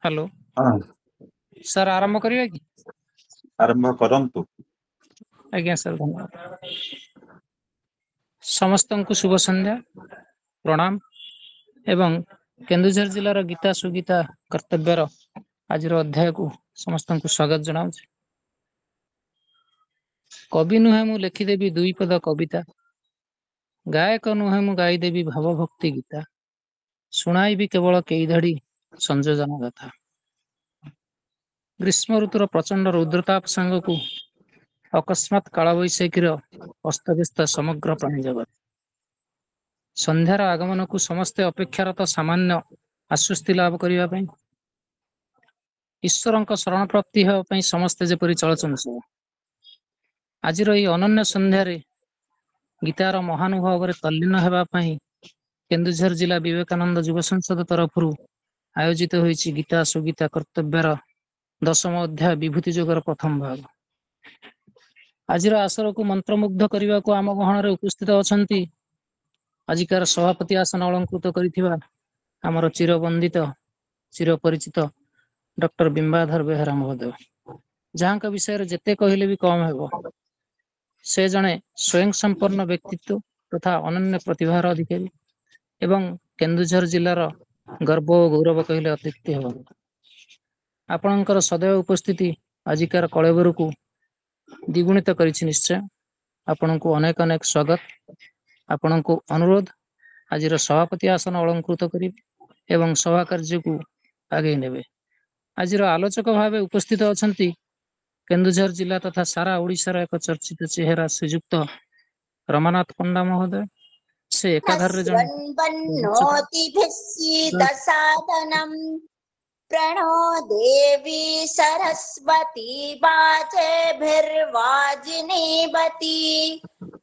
Hello हाँ, sir आरंभ करिए कि आरंभ करंतु। आज्ञा सर धन्यवाद समस्त को शुभ संध्या प्रणाम एवं केन्दुझर जिलार गीता सुगीता कर्तव्यर आज अध्याय को समस्त को स्वागत जनाऊँ। कवि नुहे मु लिखिदेवी दुई पद कविता गायक नुहे मु गाईदेवी भावभक्ति गीता शुणाइबी केवल कई धाड़ी संयोजन गाथा ग्रीष्म ऋतुर प्रचंड रुद्रताप सांग को अकस्मात कालवैशाखीर अस्तव्यस्त समग्र प्राणी जगत संध्यार आगमन को समस्ते अपेक्षारत सामान्य आश्वस्ति लाभ करने ईश्वर शरण प्राप्ति होगापी समस्ते जेपरी चलचंचल आज अनन्य संध्यारे गीतार महानुभव तल्लीन होगापी केन्दुझर जिला विवेकानंद युव संसद तरफ आयोजित होईछि गीता सुगीता कर्तव्यर दशम अध्याय विभूति जोगर प्रथम भाग। आज आसर को मंत्रमुग्ध करने को आम गहन उपस्थित अच्छा आजिकार सभापति आसन अलंकृत करिथिबा आमर चिरवंदित चिरपरिचित डॉक्टर बिंबाधर बेहरा महोदय जहाँ विषय जेते कहले भी कम हेबो से जने स्वयं संपन्न व्यक्तित्व तथा अनन्य प्रतिभार अधिकारी एवं केन्दुझर जिलार गर्व और गौरव कहले अत्युक्ति हेबो। आपणकर सदैव उपस्थिति आजिकार कलेबर को द्विगुणित करिछि। निश्चय आपण को अनेक अनेक स्वागत। आपण को अनुरोध आज सभापति आसन अलंकृत करी एवं सभा कार्य को आगे नेबे। आज आलोचक भाव उपस्थित अच्छा केन्दुझर जिला तथा सारा ओडिशार एक चर्चित चेहरा श्रीजुक्त रमानाथ पंडा महोदय से एकाधार जन प्रणो देवी सरस्वती वाजेभिर्वाजिनीवती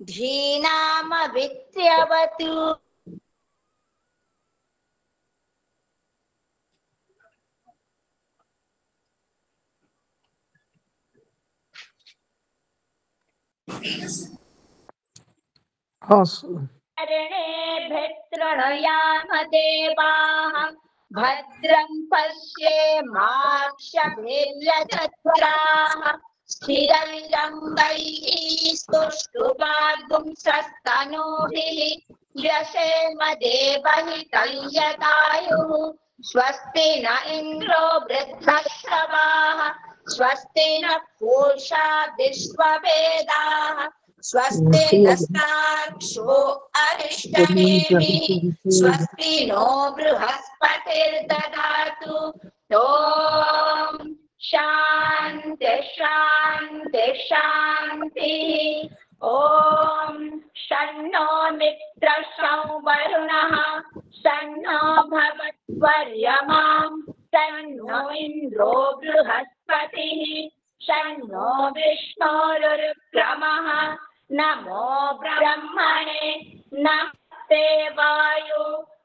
धीनामभित्र्यवतु। तृणयाम देवाः भद्रं पश्येमाक्षभिर्यजत्राः स्थिरैरङ्गैः स्तुष्टुवागुंसस्तनूभिः व्यशेम देवहितं यदायुः। स्वस्ति न इन्द्रो वृद्धश्रवाः स्वस्ति न पूषा विश्ववेदाः स्वस्ति नस्ताक्षो अरिष्टनेमिः स्वस्ति नो बृहस्पतिर्ददातु। ॐ शान्ति शान्ति शान्तिः। ॐ शन्नो मित्रः वरुणः शन्नो भवत्वर्यमा शन्नो इन्द्रो बृहस्पतिः शन्नो विष्णुरुक्रमः। नमो ब्रह्मणे नमस्ते वायु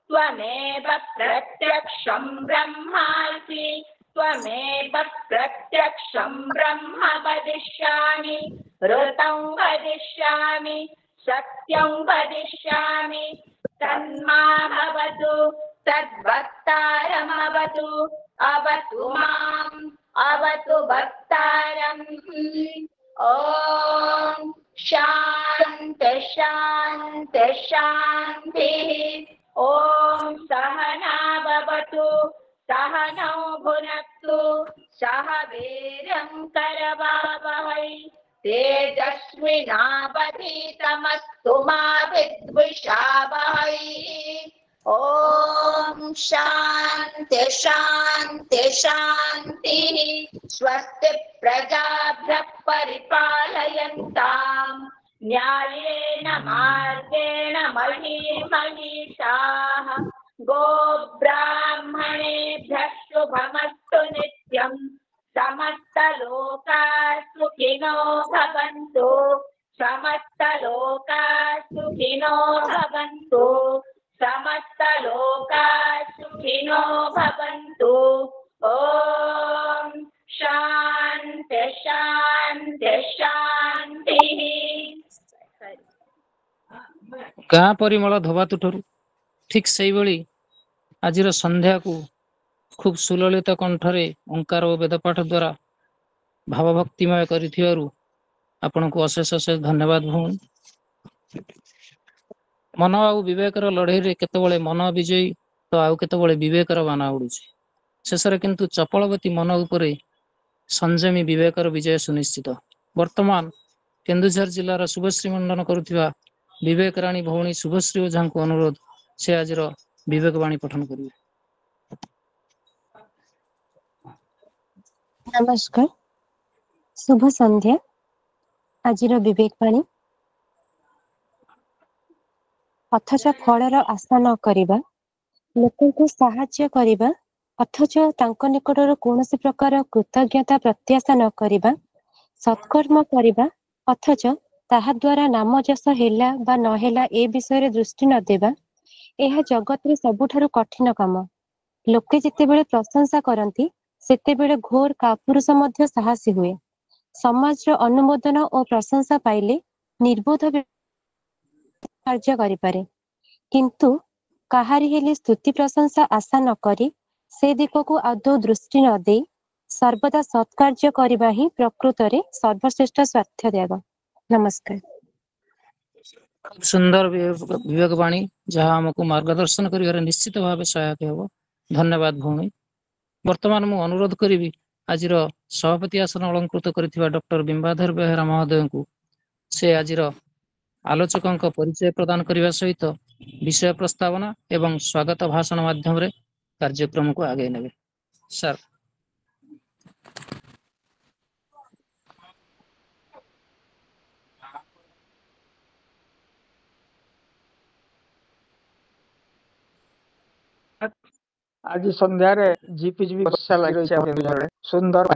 त्वमेव प्रत्यक्षं ब्रह्मासि त्वमेव प्रत्यक्षं ब्रह्म वदिष्यामि ऋतं वदिष्यामि सत्यं वदिष्यामि तन्मामवतु तद्वक्तारमवतु अवतु माम् अवतु वक्तारम्। ॐ शान्ति शान्ति शान्तिः। ॐ सहना भवतु सहनौ भुनक्तु सह वीर्यं करवावहै तेजस्विनावधीतमस्तु मा विद्विषावहै। ॐ शान्ति शान्ति शान्तिः। स्वस्ति प्रजाभ्यः परिपालयन्ताम् न्यायेन मार्गेण महीमहीषाः। गोब्राह्मणेभ्यः शुभमस्तु नित्यम् समस्तलोकाः सुखिनो भवन्तु समस्तलोकाः सुखिनो भवन्तु समस्तलोकाः सुखिनो भवन्तु। ॐ शान्ति शान्ति शान्तिः। गाँ परिमल धोबा तुठरू ठीक से ही आज संध्या को खूब सुललित कंठरे ओंकार और वेदपाठ द्वारा भावभक्तिमय करिथिबारु आपनको अशेष अशेष धन्यवाद भौणी। मन आउ विवेकर लड़ाई रे केतबेले मन विजयी तो आउ केतबेले विवेकर बाना उड़ुछि। शेषरे किंतु चपलवती मन उपरे संयमी विवेकर विजय सुनिश्चित। वर्तमान केन्दुझर जिलार शुभश्री मंडन करुथिबा विवेक राणी भौणी शुभश्री ओझा को अनुरोध से आज विवेक वाणी पठन करिवे। नमस्कार, शुभ संध्या। आज विवेक वाणी अथच फलर आशा न करिबा, लोकଙ୍କୁ साहाय्य करिबा अथच तांको निकटରୁ कौनसी प्रकार कृतज्ञता प्रत्याशा न करिबा, सत्कर्म करिबा अथच ताहा द्वारा नाम जस हेला बा न हेला ए विषय दृष्टि न देबा, एहा जगत रे सबुठारु कठिन काम। लोके जेतेबेले प्रशंसा करती सेतेबेले घोर कापुरुष मध्य साहसी हुए। समाज रो अनुमोदन और प्रशंसा पाइले निर्बोध कार्य करिपारे, किंतु काहारी हेले स्तुति प्रशंसा आशा न करी से दिगकू आदौ दृष्टि न दे सर्वदा सत्कार्य करिबा ही प्रकृत रे सर्वश्रेष्ठ स्वार्थ त्याग। नमस्कार। खूब सुंदर विवेक वाणी जहाँ हमको मार्गदर्शन करिवारे निश्चित भाव सहायक हेबो। धन्यवाद भौणी। वर्तमान मु अनुरोध करी आजिर सभापति आसन अलंकृत करथिबा डॉक्टर बिंबाधर बेहेरा महोदय को से आजिर आलोचकों परिचय प्रदान करने सहित विषय प्रस्तावना एवं स्वागत भाषण माध्यम रे कार्यक्रम को आगे नेबे। सर। आज संध्यार झिपिझिपि वर्षा लगी रही सुंदर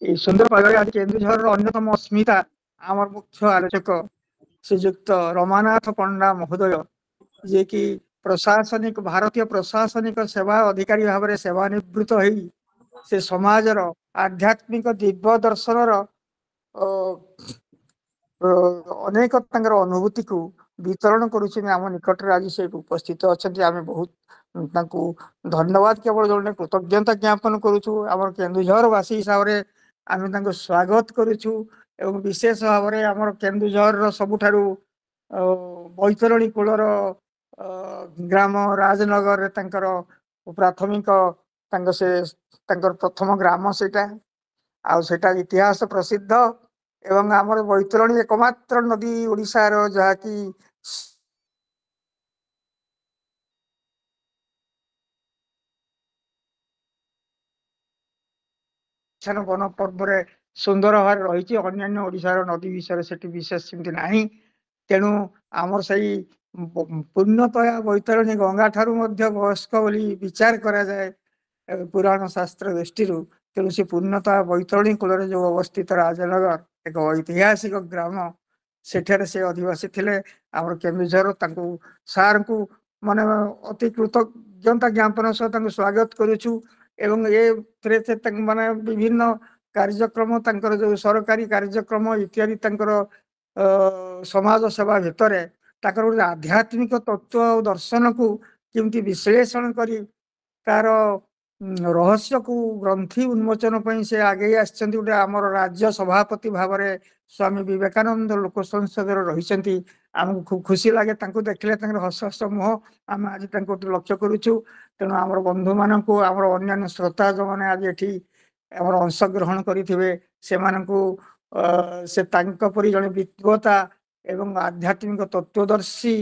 ये सुंदर पागे आज केन्दुझर अन्यतम अस्मिता आमर मुख्य आलोचक श्रीजुक्त रमानाथ पंडा महोदय जे कि प्रशासनिक भारतीय प्रशासनिक सेवा अधिकारी भाव में सेवानिवृत्त होई से समाजर आध्यात्मिक दिव्य दर्शन अनेक अनुभूति को वितरण करुछन आम निकट आज से उपस्थित अच्छा आम बहुत धन्यवाद केवल जन कृतज्ञता ज्ञापन करुचु आम केन्दुझर वासी हिसाब से आम स्वागत करुचु एवं विशेष भाव में आम केन्दुझर सबुठारु बैतरणी कूलर ग्राम राजनगर प्राथमिक से प्रथम ग्राम सेटा आटा इतिहास प्रसिद्ध एवं आमर बैतरणी एकमात्र नदी ओडिशार जहाँकि वन पर्व सुंदर भाव रही अन्य ओडिशार नदी विषय से विशेष सेमती ना तेणु आमर सही पूर्णतया बैतरणी गंगा ठारू वयस्क बोली विचार करा जाए पुराण शास्त्र दृष्टि तेणु से पूर्णतः बैतरणी कूल जो अवस्थित राजनगर एक ऐतिहासिक ग्राम सेठे से अधिवासी थे आम केन्दुझर सार को माने अति कृतज्ञता ज्ञापन सहित स्वागत करुचु एवं ये माने विभिन्न कार्यक्रम जो सरकारी कार्यक्रम इत्यादि समाज सेवा भितर गोटे आध्यात्मिक तत्व और दर्शन को किमती विश्लेषण करी तार रहस्य को ग्रंथि उन्मोचन पर से आगे आसर आमर राज्य सभापति भाव में स्वामी विवेकानंद लोक संसद रही आमको खूब खुशी लगे देखले हस हस मुह आम आज लक्ष्य करुचु तेणु आम बंधु मान आम अन्य श्रोता जो मैंने आज ये अंशग्रहण करेंगे से परी जड़े विद्वता एवं आध्यात्मिक तत्वदर्शी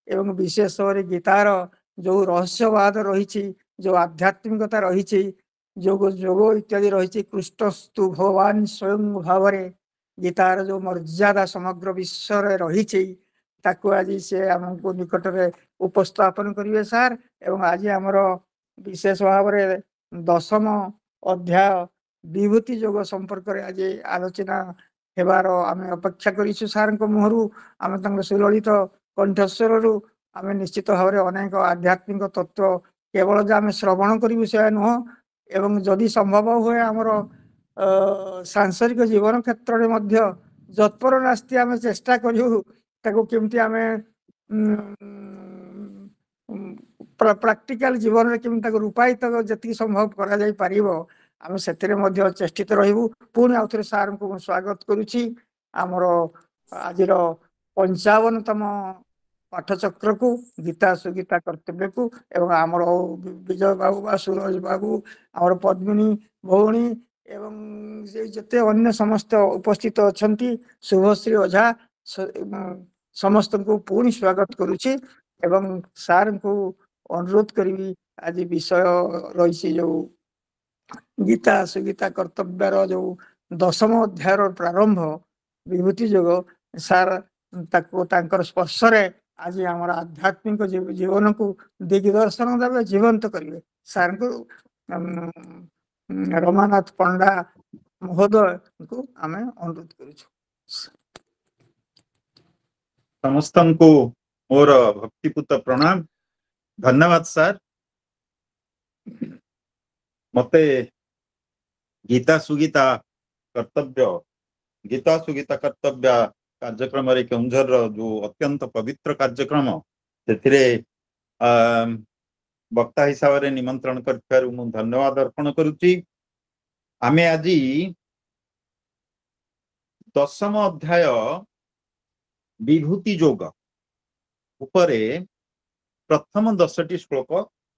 एवं विशेष गीतार जो रहस्यवाद रही जो आध्यात्मिकता रही जोग जोग इत्यादि रही कृष्णस्तु भगवान स्वयं भाव गीतार जो मर्यादा समग्र विश्व रही ताकू आज से आमको निकट में उपस्थापन करेंगे सार एवं आज आमर विशेष भाव में 10म अध्याय विभूति जोग संपर्क में आज आलोचना हेबार आम अपेक्षा करूँ सार मुहर आम सुललित कंठस्वर आम निश्चित भाव में अनेक आध्यात्मिक तत्व केवल जो आम श्रवण करूँ से नुह एवं जदि संभव हुए आमर सांसारिक जीवन क्षेत्र में जत्पर नास्ती आम चेष्टा करूँ केमती आम ପ୍ରାକ୍ଟିକାଲ ଜୀବନରେ କେମିତି ତାକୁ ରୂପାୟିତ ଯେତିକି ସମ୍ଭବ କରାଯାଇ ପାରିବ ଆମେ ସେଥିରେ ମଧ୍ୟ ଚେଷ୍ଟିତ ରହିବୁ। ପୁଣି ଆଉ ଥରେ ସାର୍ଙ୍କୁ ମୁଁ ସ୍ୱାଗତ କରୁଛି ଆମର ଆଜିର 55ତମ ପାଠଚକ୍ରକୁ, ଗୀତା ସୁଗୀତା କର୍ତ୍ତବ୍ୟକୁ, ଏବଂ ଆମର ବିଜୟ ବାବୁ ବା ସୁରଜ ବାବୁ, ଆମର ପଦ୍ମିନୀ ଭଉଣୀ ଏବଂ ଯେତେ ଅନ୍ୟ ସମସ୍ତ ଉପସ୍ଥିତ ଅଛନ୍ତି, ଶୁଭଶ୍ରୀ ଓଝା, ସମସ୍ତଙ୍କୁ ପୁଣି ସ୍ୱାଗତ କରୁଛି ଏବଂ ସାର୍ଙ୍କୁ ଅନୁରୋଧ କରିବି ଆଜି ବିଷୟ ରହିଛି ଯୋଉ ଗୀତା ସୁଗୀତା କର୍ତ୍ତବ୍ୟର ଯୋଉ 10ମ ଅଧ୍ୟାୟର ପ୍ରାରମ୍ଭ ବିଭୂତି ଯୋଗ, ସାର୍ ତାକୁ ତାଙ୍କର ସ୍ପର୍ଶରେ ଆଜି ଆମର ଆଧ୍ୟାତ୍ମିକ ଜୀବନକୁ ଦିଗଦର୍ଶନ ଦେବେ, ଜୀବନ୍ତ କରିବେ। ସାର୍ଙ୍କୁ ରମାନାଥ ପଣ୍ଡା ମହୋଦୟଙ୍କୁ ଆମେ ଅନୁରୋଧ କରୁଛୁ। ସମସ୍ତଙ୍କୁ ମୋର ଭକ୍ତିପୂତ ପ୍ରଣାମ। ଧନ୍ୟବାଦ ସାର୍। ମତେ ଗୀତା ସୁଗୀତା କର୍ତ୍ତବ୍ୟ କାର୍ଯ୍ୟକ୍ରମରେ କେଉଁଝରର ଯୋଉ ଅତ୍ୟନ୍ତ ପବିତ୍ର କାର୍ଯ୍ୟକ୍ରମ, ସେଥିରେ ବକ୍ତା ହିସାବରେ ନିମନ୍ତ୍ରଣ କରିଥିବାରୁ ମୁଁ ଧନ୍ୟବାଦ ଅର୍ପଣ କରୁଛି। ଆମେ ଆଜି 10ମ ଅଧ୍ୟାୟ ବିଭୂତି ଯୋଗ ଉପରେ ପ୍ରଥମ 10ଟି ଶ୍ଲୋକ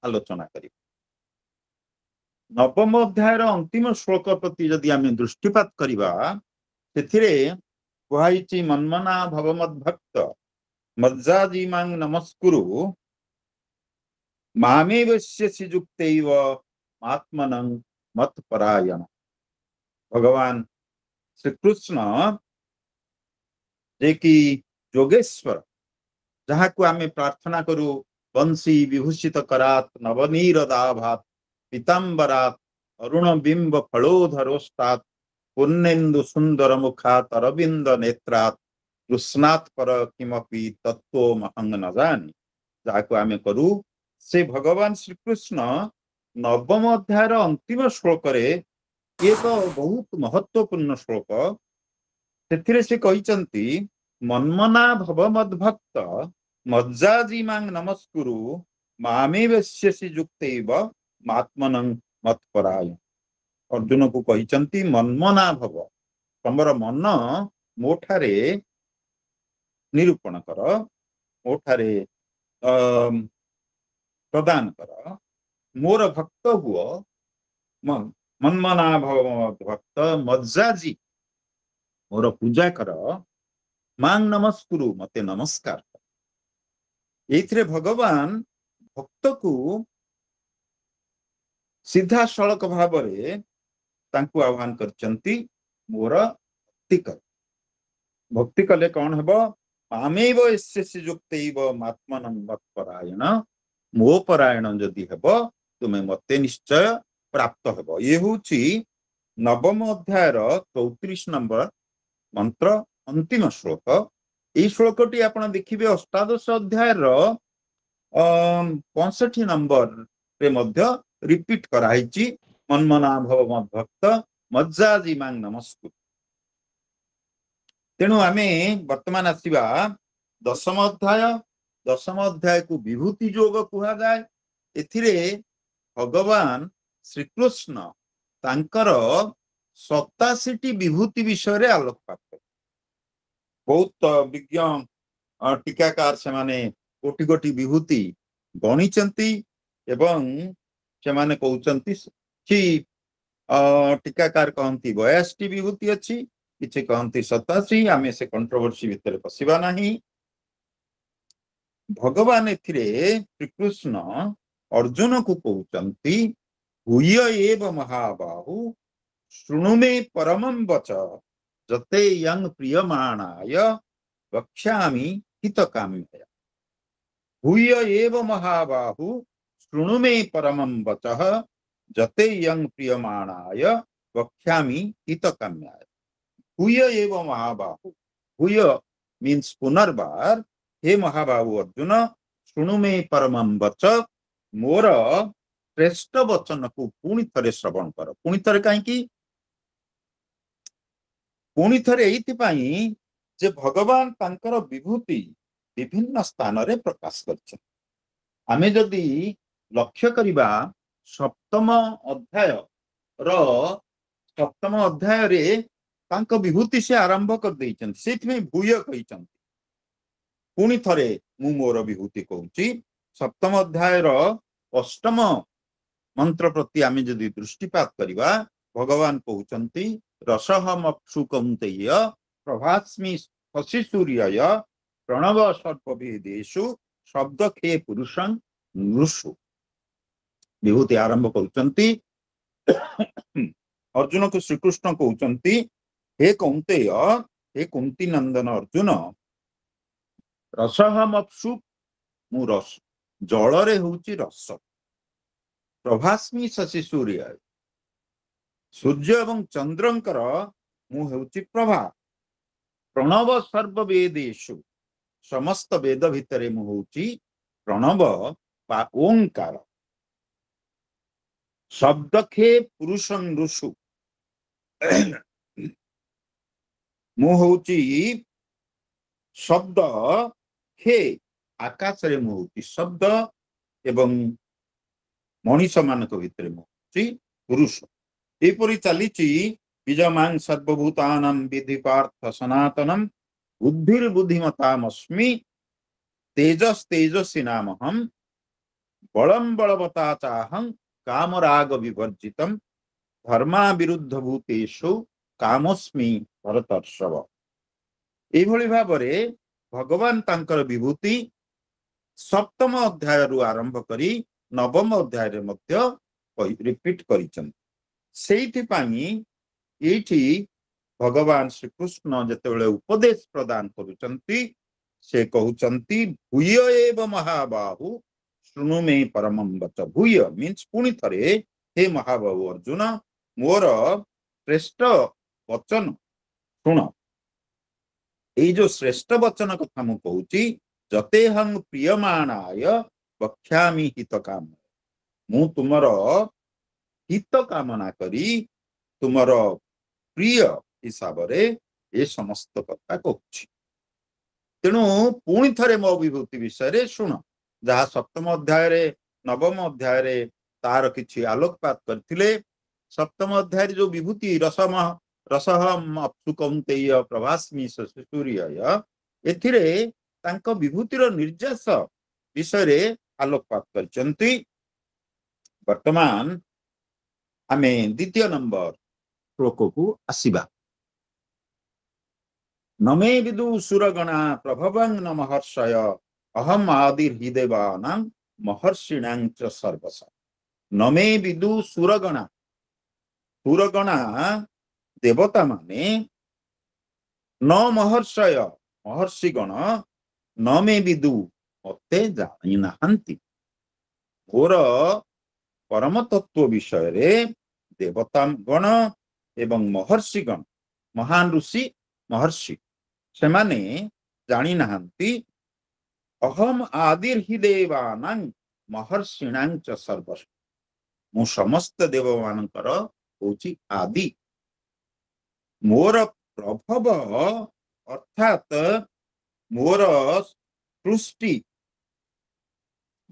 ଆଲୋଚନା କରିବା। 9ମ ଅଧ୍ୟାୟର ଅନ୍ତିମ ଶ୍ଲୋକ ପ୍ରତି ଯଦି ଆମେ ଦୃଷ୍ଟିପାତ କରିବା, ସେଥିରେ କୁହାଯାଇଛି ମନ୍ମନା ଭବ ମଦ୍ଭକ୍ତ ମଜ୍ଜାଜିମାଂ ନମସ୍କୁରୁ ମାମେବସ୍ୟସି ଯୁକ୍ତୈବ ଆତ୍ମନଂ ମତ୍ପରାୟଣ। ଭଗବାନ ଶ୍ରୀକୃଷ୍ଣ ଯେ କି ଯୋଗେଶ୍ୱର, ଯାହାକୁ ଆମେ ପ୍ରାର୍ଥନା କରୁ ବଂଶୀ ବିଭୂଷିତ କରାତ୍ ନବନୀରଦାଭାତ୍ ପୀତାମ୍ବରାତ୍ ଅରୁଣ ବିମ୍ବ ଫଳୋଧରୋଷ୍ଟାତ୍ ପୂର୍ଣ୍ଣେନ୍ଦୁ ସୁନ୍ଦର ମୁଖାତ୍ ଅରବିନ୍ଦ ନେତ୍ରାତ୍ କୃଷ୍ଣାତ୍ ପର କିମପି ତତ୍ତ୍ୱ ମହଂ ନ ଜାନି, ଯାହାକୁ ଆମେ କରୁ ସେ ଭଗବାନ ଶ୍ରୀକୃଷ୍ଣ 9ମ ଅଧ୍ୟାୟର ଅନ୍ତିମ ଶ୍ଲୋକରେ ଏକ ବହୁତ ମହତ୍ୱପୂର୍ଣ୍ଣ ଶ୍ଲୋକ। ସେଥିରେ ସେ କହିଛନ୍ତି ମନ୍ମନା ଭବ ମଦ୍ଭକ୍ତ ମଜ୍ଜାଜିମାଂ ନମସ୍କୁରୁ ମାମେବସ୍ୟସି ଯୁକ୍ତୈବ ଆତ୍ମନଂ ମତ୍ପରାୟଣ। ଅର୍ଜୁନକୁ କହିଛନ୍ତି ମନ୍ମନା ଭବ, ତମର ମନ ମୋ ଠାରେ ନିରୂପଣ କର, ମୋ ଠାରେ ପ୍ରଦାନ କର, ମୋର ଭକ୍ତ ହୁଅ। ମନ୍ମନା ଭବ ଭକ୍ତ ମଜ୍ଜାଜି, ମୋର ପୂଜା କର, ମାଂ ନମସ୍କୁରୁ, ମତେ ନମସ୍କାର କର। ଏଇଥିରେ ଭଗବାନ ଭକ୍ତକୁ ସିଧାସଳଖ ଭାବରେ ତାଙ୍କୁ ଆହ୍ୱାନ କରିଛନ୍ତି, ମୋର ଭକ୍ତି କର। ଭକ୍ତି କଲେ କଣ ହେବ? ମାମେବ ଏସ୍ୟସି ଯୁକ୍ତୈବ ଆତ୍ମନଂ ମତ୍ପରାୟଣ, ମୋ ପରାୟଣ ଯଦି ହେବ ତୁମେ ମତେ ନିଶ୍ଚୟ ପ୍ରାପ୍ତ ହେବ। ଇଏ ହଉଛି 9ମ ଅଧ୍ୟାୟର 34 ନମ୍ବର ମନ୍ତ୍ର, ଅନ୍ତିମ ଶ୍ଲୋକ। এই ଶ୍ଲୋକଟି ଆପଣ ଦେଖିବେ ଅଷ୍ଟାଦଶ ଅଧ୍ୟାୟର 65 ନମ୍ବରରେ ମଧ୍ୟ ରିପିଟ କରାହେଇଛି, ମନ୍ମନା ଭବ ମଦ୍ଭକ୍ତ ମଜ୍ଜାଜିମାଂ ନମସ୍କୁରୁ। ତେଣୁ ଆମେ ବର୍ତ୍ତମାନ ଆସିବା 10ମ ଅଧ୍ୟାୟ। 10ମ ଅଧ୍ୟାୟକୁ ବିଭୂତି ଯୋଗ କୁହାଯାଏ। ଏଥିରେ ଭଗବାନ ଶ୍ରୀକୃଷ୍ଣ ତାଙ୍କର 87ଟି ବିଭୂତି ବିଷୟରେ ଆଲୋକପାତ କଲେ। ବହୁତ ବିଜ୍ଞ ଟୀକାକାର ସେମାନେ କୋଟି କୋଟି ବିଭୂତି ଗଣିଛନ୍ତି ଏବଂ ସେମାନେ କହୁଛନ୍ତି କି ଟୀକାକାର କହନ୍ତି 82ଟି ବିଭୂତି ଅଛି, କିଛି କହନ୍ତି 87। ଆମେ ସେ କଣ୍ଟ୍ରୋଭର୍ସି ଭିତରେ ପଶିବା ନାହିଁ। ଭଗବାନ ଏଥିରେ ଶ୍ରୀକୃଷ୍ଣ ଅର୍ଜୁନକୁ କହୁଛନ୍ତି ଭୂୟ ଏବ ମହାବାହୁ ଶୃଣୁ ମେ ପରମଂ ବଚ ଯତେ ୟଂ ପ୍ରିୟମାଣାୟ ବକ୍ଷ୍ୟାମି ହିତକାମ୍ୟୟ। ଭୂୟ ଏବ ମହାବାହୁ ଶୃଣୁ ମେ ପରମଂ ବଚଃ ଯତେ ୟଂ ପ୍ରିୟମାଣାୟ ବକ୍ଷ୍ୟାମି ହିତକାମ୍ୟାୟ। ଭୂୟ ଏବ ମହାବାହୁ, ଭୂୟ means ପୁନର୍ବାର, ହେ ମହାବାହୁ ଅର୍ଜୁନ, ଶୃଣୁ ମେ ପରମଂ ବଚ, ମୋର ଶ୍ରେଷ୍ଠ ବଚନକୁ ପୁଣି ଥରେ ଶ୍ରବଣ କର। ପୁଣି ଥରେ କାହିଁକି? ପୁଣି ଥରେ ଏଇଥିପାଇଁ ଯେ ଭଗବାନ ତାଙ୍କର ବିଭୂତି ବିଭିନ୍ନ ସ୍ଥାନରେ ପ୍ରକାଶ କରିଛନ୍ତି। आमे जदि लक्ष्य करिबा सप्तम अध्याय रो सप्तम अध्याय रे तांको विभूति से आरंभ कर दैछन सेति में भूय कहिछन पुणी थरे मु मोर विभूति कहूची सप्तम अध्याय रो अष्टम मंत्र प्रति आमे जदि दृष्टिपात करिबा भगवान कहउचंती रसहमप्सु कौन्तेय प्रभास्मि शशि सूर्यय प्रणव सर्पभेदेषु शब्द खे पुरुषं नृषु विभूति आरंभ करुचंती अर्जुन को श्रीकृष्ण कहउचंती हे कौन्तेय हे कुंती नंदन अर्जुन रसहमप्सु मु रस जलरे होउची रस प्रभास्मि शशि सूर्य सूर्य एवं चंद्रंकर मु हेउची प्रभा प्रणव सर्ववेदेषु समस्त वेद भितरे मु होउची प्रणव बा ओंकार शब्दखे पुरुषं ऋषु मु होउची शब्द खे आकाश रे मु होउची शब्द एवं मनीष मानक भितर मुची पुरुष एपरि चलीची बीजमां सर्वभूतानां विधि पार्थ सनातनम बुद्धिर बुद्धिमतामस्मि तेजस तेजस्वी नामहम बलम बलवता चाहं कामराग विवर्जितम धर्मा विरुद्ध भूतेषु कामस्मि भरतर्षभ एभଳି भाबरे भगवान तांकर विभूति सप्तम अध्याय रु आरंभ करी नवम अध्याय रे मध्य रिपीट करिछन सेइथि पानी एठी भगवान श्री कृष्ण जेतेबेले उपदेश प्रदान करूचंती से कहउचंती भूय एव महाबाहु शृणु मे परमं वच भूय मीन्स पुनि थरे हे महाबाहु अर्जुन मोर श्रेष्ठ वचन सुन ए जो श्रेष्ठ वचन कथा मु कहूची जतेहं प्रियमाणाय बख्यामि हित काम मु तुमर हित कामना करी तुमर प्रिय हिसाब रे ए समस्त कथा कहूची तेणु पुणी थरे मो विभूति विषय रे शुण जहाँ सप्तम अध्याय रे नवम अध्याय रे तार किछि आलोकपात करथिले सप्तम अध्याय जो विभूति रसहम अप्सु कौन्तेय प्रभास्मि शशि सूर्यय एथिरे तांको विभूतिर निर्यास विषय रे आलोकपात करचंती वर्तमान आमे द्वितीय नंबर श्लोक को आसीबा नमे विदु सुरगणा प्रभवं न महर्षय अहम आदिर हिदेवानां महर्षिणां च सर्वस नमे विदु सुरगणा देवता माने न महर्षय महर्षिगण न मे विदु मते जानि नाहंती मोर परम तत्व विषय रे देवता गण एवं महर्षिगण महान ऋषि महर्षि से माने जानि नाहंती अहम आदिर हि देवानां महर्षिणां च सर्वस्व मु समस्त देव मानकर होची आदि मोर प्रभव अर्थात मोर सृष्टि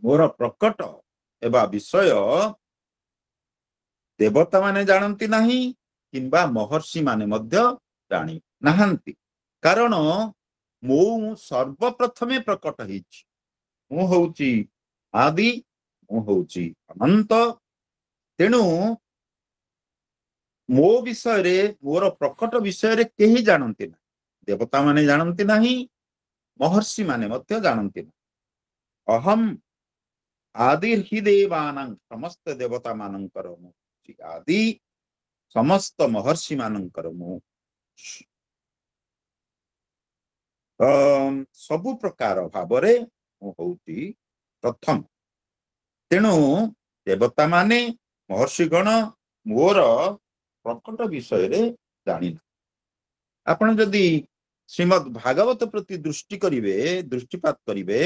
मोर प्रकट एवं विषय देवता माने जानती नहीं किंबा महर्षि माने मध्य जानी नाहंती कारण मु सर्वप्रथमे प्रकट होइछि मु होउची आदि मु होउची अनंत तेणु मो विषय रे मोर प्रकट विषय रे केही जानती ना देवता माने जानती नहीं महर्षि माने मध्य जानती ना अहम आदिर हि देवानां समस्त देवता मानंकर मु आदि समस्त महर्षि मानंकर मु सबु प्रकार भावरे मु होउची प्रथम तेणु देवता माने महर्षिगण मोर प्रकट विषय रे जानिना आपण जदि श्रीमद् भागवत प्रति दृष्टि करिवे दृष्टिपात करिवे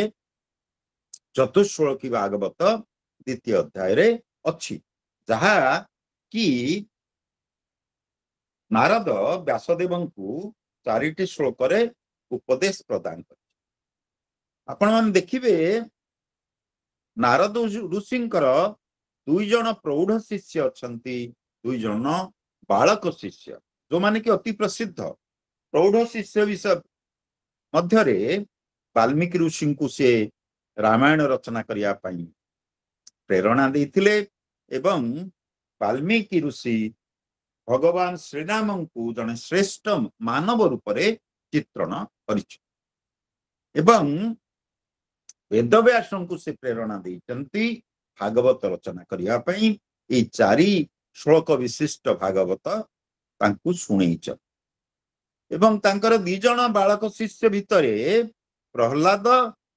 चतुश्लोकी भागवत द्वितीय अध्याय रे अछि जहा कि नारद व्यासदेव को चारिटी श्लोक रे उपदेश प्रदान कर आपण मान देखिबे ନାରଦ ଋଷିଙ୍କର 2 ଜଣ ପ୍ରୌଢ ଶିଷ୍ୟ ଅଛନ୍ତି, 2 ଜଣ ବାଳକ ଶିଷ୍ୟ, ଯୋଉମାନେ କି ଅତି ପ୍ରସିଦ୍ଧ। ପ୍ରୌଢ ଶିଷ୍ୟ ବିଷୟ ମଧ୍ୟରେ ବାଲ୍ମୀକି ଋଷିଙ୍କୁ ସେ ରାମାୟଣ ରଚନା କରିବା ପାଇଁ ପ୍ରେରଣା ଦେଇଥିଲେ ଏବଂ ବାଲ୍ମୀକି ଋଷି ଭଗବାନ ଶ୍ରୀରାମଙ୍କୁ ଜଣେ ଶ୍ରେଷ୍ଠ ମାନବ ରୂପରେ ଚିତ୍ରଣ କରିଛନ୍ତି ଏବଂ ବେଦବ୍ୟାସଙ୍କୁ ସେ ପ୍ରେରଣା ଦେଇଛନ୍ତି ଭାଗବତ ରଚନା କରିବା ପାଇଁ। ଏଇ 4 ଶ୍ଲୋକ ବିଶିଷ୍ଟ ଭାଗବତ ତାଙ୍କୁ ଶୁଣେଇଛନ୍ତି ଏବଂ ତାଙ୍କର 2 ଜଣ ବାଳକ ଶିଷ୍ୟ ଭିତରେ ପ୍ରହ୍ଲାଦ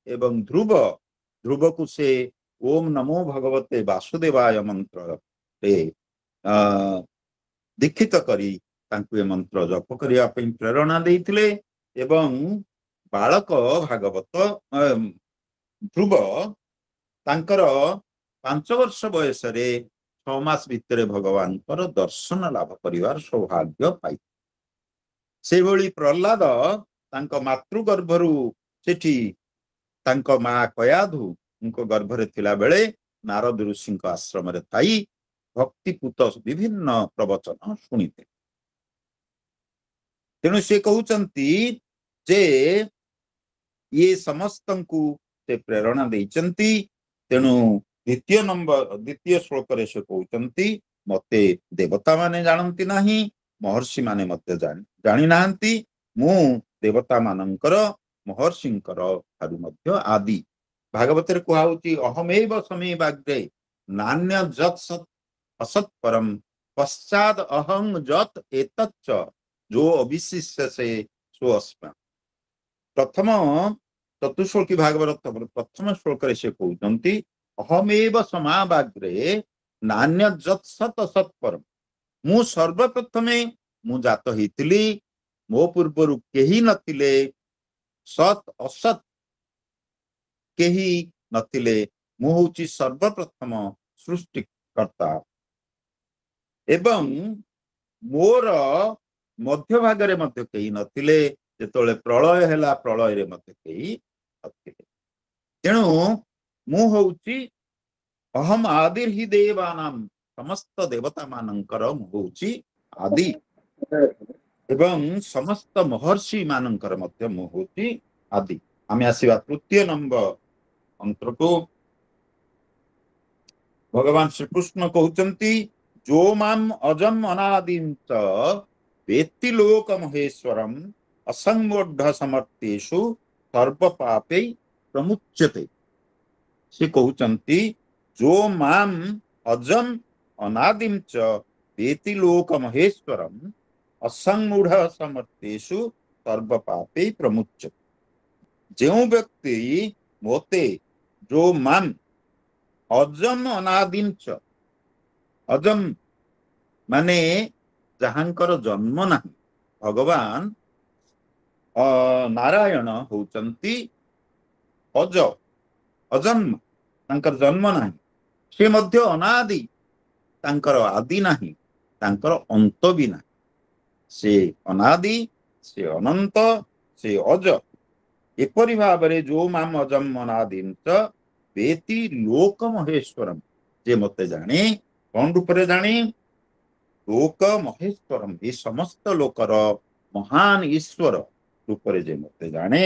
ଏବଂ ଧ୍ରୁବକୁ ସେ ଓମ୍ ନମୋ ଭଗବତେ ବାସୁଦେବାୟ ମନ୍ତ୍ରରେ ଦୀକ୍ଷିତ କରି ତାଙ୍କୁ ଏ ମନ୍ତ୍ର ଜପ କରିବା ପାଇଁ ପ୍ରେରଣା ଦେଇଥିଲେ ଏବଂ ବାଳକ ଭାଗବତ ଧ୍ରୁବ ତାଙ୍କର 5 ବର୍ଷ ବୟସରେ 6 ମାସ ଭିତରେ ଭଗବାନଙ୍କର ଦର୍ଶନ ଲାଭ କରିବାର ସୌଭାଗ୍ୟ ପାଇଥିଲେ। ସେଭଳି ପ୍ରହ୍ଲାଦ ତାଙ୍କ ମାତୃ ଗର୍ଭରୁ ସେଠି ତାଙ୍କ ମା କୟାଧୁଙ୍କ ଗର୍ଭରେ ଥିଲା ବେଳେ ନାରଦ ଋଷିଙ୍କ ଆଶ୍ରମରେ ଥାଇ ଭକ୍ତିପୂତ ବିଭିନ୍ନ ପ୍ରବଚନ ଶୁଣିଥିଲେ। ତେଣୁ ସେ କହୁଛନ୍ତି ଯେ ଇଏ ସମସ୍ତଙ୍କୁ ସେ ପ୍ରେରଣା ଦେଇଛନ୍ତି। ତେଣୁ ଦ୍ୱିତୀୟ ଶ୍ଲୋକରେ ସେ କହୁଛନ୍ତି ମତେ ଦେବତା ମାନେ ଜାଣନ୍ତି ନାହିଁ, ମହର୍ଷି ମାନେ ମତେ ଜାଣି ନାହାନ୍ତି, ମୁଁ ଦେବତା ମାନଙ୍କର ମହର୍ଷିଙ୍କର ଠାରୁ ମଧ୍ୟ ଆଦି। ଭାଗବତରେ କୁହାହଉଛି ଅହମେବ ସମେ ବାଗ୍ରେ ନାନ୍ୟ ଯତ୍ ସତ୍ ଅସତ୍ ପରମ ପଶ୍ଚାଦ ଅହଂ ଯତ୍ ଏତଚ୍ଚ ଯୋ ଅବିଶିଷ୍ୟ ସେ ସୋ ଅସ୍ମା। ପ୍ରଥମ ଚତୁଶ୍ଲୋକୀ ଭାଗବତ ପ୍ରଥମ ଶ୍ଲୋକରେ ସେ କହୁଛନ୍ତି ଅହମେବ ସମାବାଗ୍ରେ ନାନ୍ୟ ଯତ୍ ସତ୍ ଅସତ୍ ପରମ। ମୁଁ ସର୍ବପ୍ରଥମେ ମୁଁ ଜାତ ହେଇଥିଲି, ମୋ ପୂର୍ବରୁ କେହି ନଥିଲେ, ସତ୍ ଅସତ୍ କେହି ନଥିଲେ, ମୁଁ ହଉଛି ସର୍ବପ୍ରଥମ ସୃଷ୍ଟିକର୍ତ୍ତା ଏବଂ ମୋର ମଧ୍ୟ ଭାଗରେ ମଧ୍ୟ କେହି ନଥିଲେ, ଯେତେବେଳେ ପ୍ରଳୟ ହେଲା ପ୍ରଳୟରେ ମଧ୍ୟ କେହି ନଥିଲେ। ତେଣୁ ମୁଁ ହଉଛି ଅହମ ଆଦିର୍ ହି ଦେବାନାମ, ସମସ୍ତ ଦେବତା ମାନଙ୍କର ମୁଁ ହଉଛି ଆଦି ଏବଂ ସମସ୍ତ ମହର୍ଷି ମାନଙ୍କର ମଧ୍ୟ ମୁଁ ହଉଛି ଆଦି। ଆମେ ଆସିବା 3ୟ ନମ୍ବର ମନ୍ତ୍ରକୁ। ଭଗବାନ ଶ୍ରୀକୃଷ୍ଣ କହୁଛନ୍ତି ଯୋ ମାମ୍ ଅଜମ ଅନାଦିଂ ଚ वेत्ति लोक महेश्वरम असंगोढ़ समर्थेषु सर्व पापे प्रमुच्यते। से कहउचंती जो माम अजम अनादिम च वेत्ति लोक महेश्वरम असंगूढ़ समर्थेषु सर्व पापे प्रमुच्यते। जो व्यक्ति मोते जो माम अजम अनादिम च, अजम माने जहांकर जन्म नहीं, भगवान नारायण होचंती अज अजन्म, तांकर जन्म नहीं, से मध्य अनादि, तांकर आदि नहीं, तांकर अंत भी नहीं। से अनादि, से अनंत, से अज। एपरि भावरे जो माम अजम अनादिम च वेति लोक महेश्वरम, जे मते जाने कौन रूपरे जाने लोक महेश्वरम, ये समस्त लोकर महान ईश्वर रूपरे जे मते जाने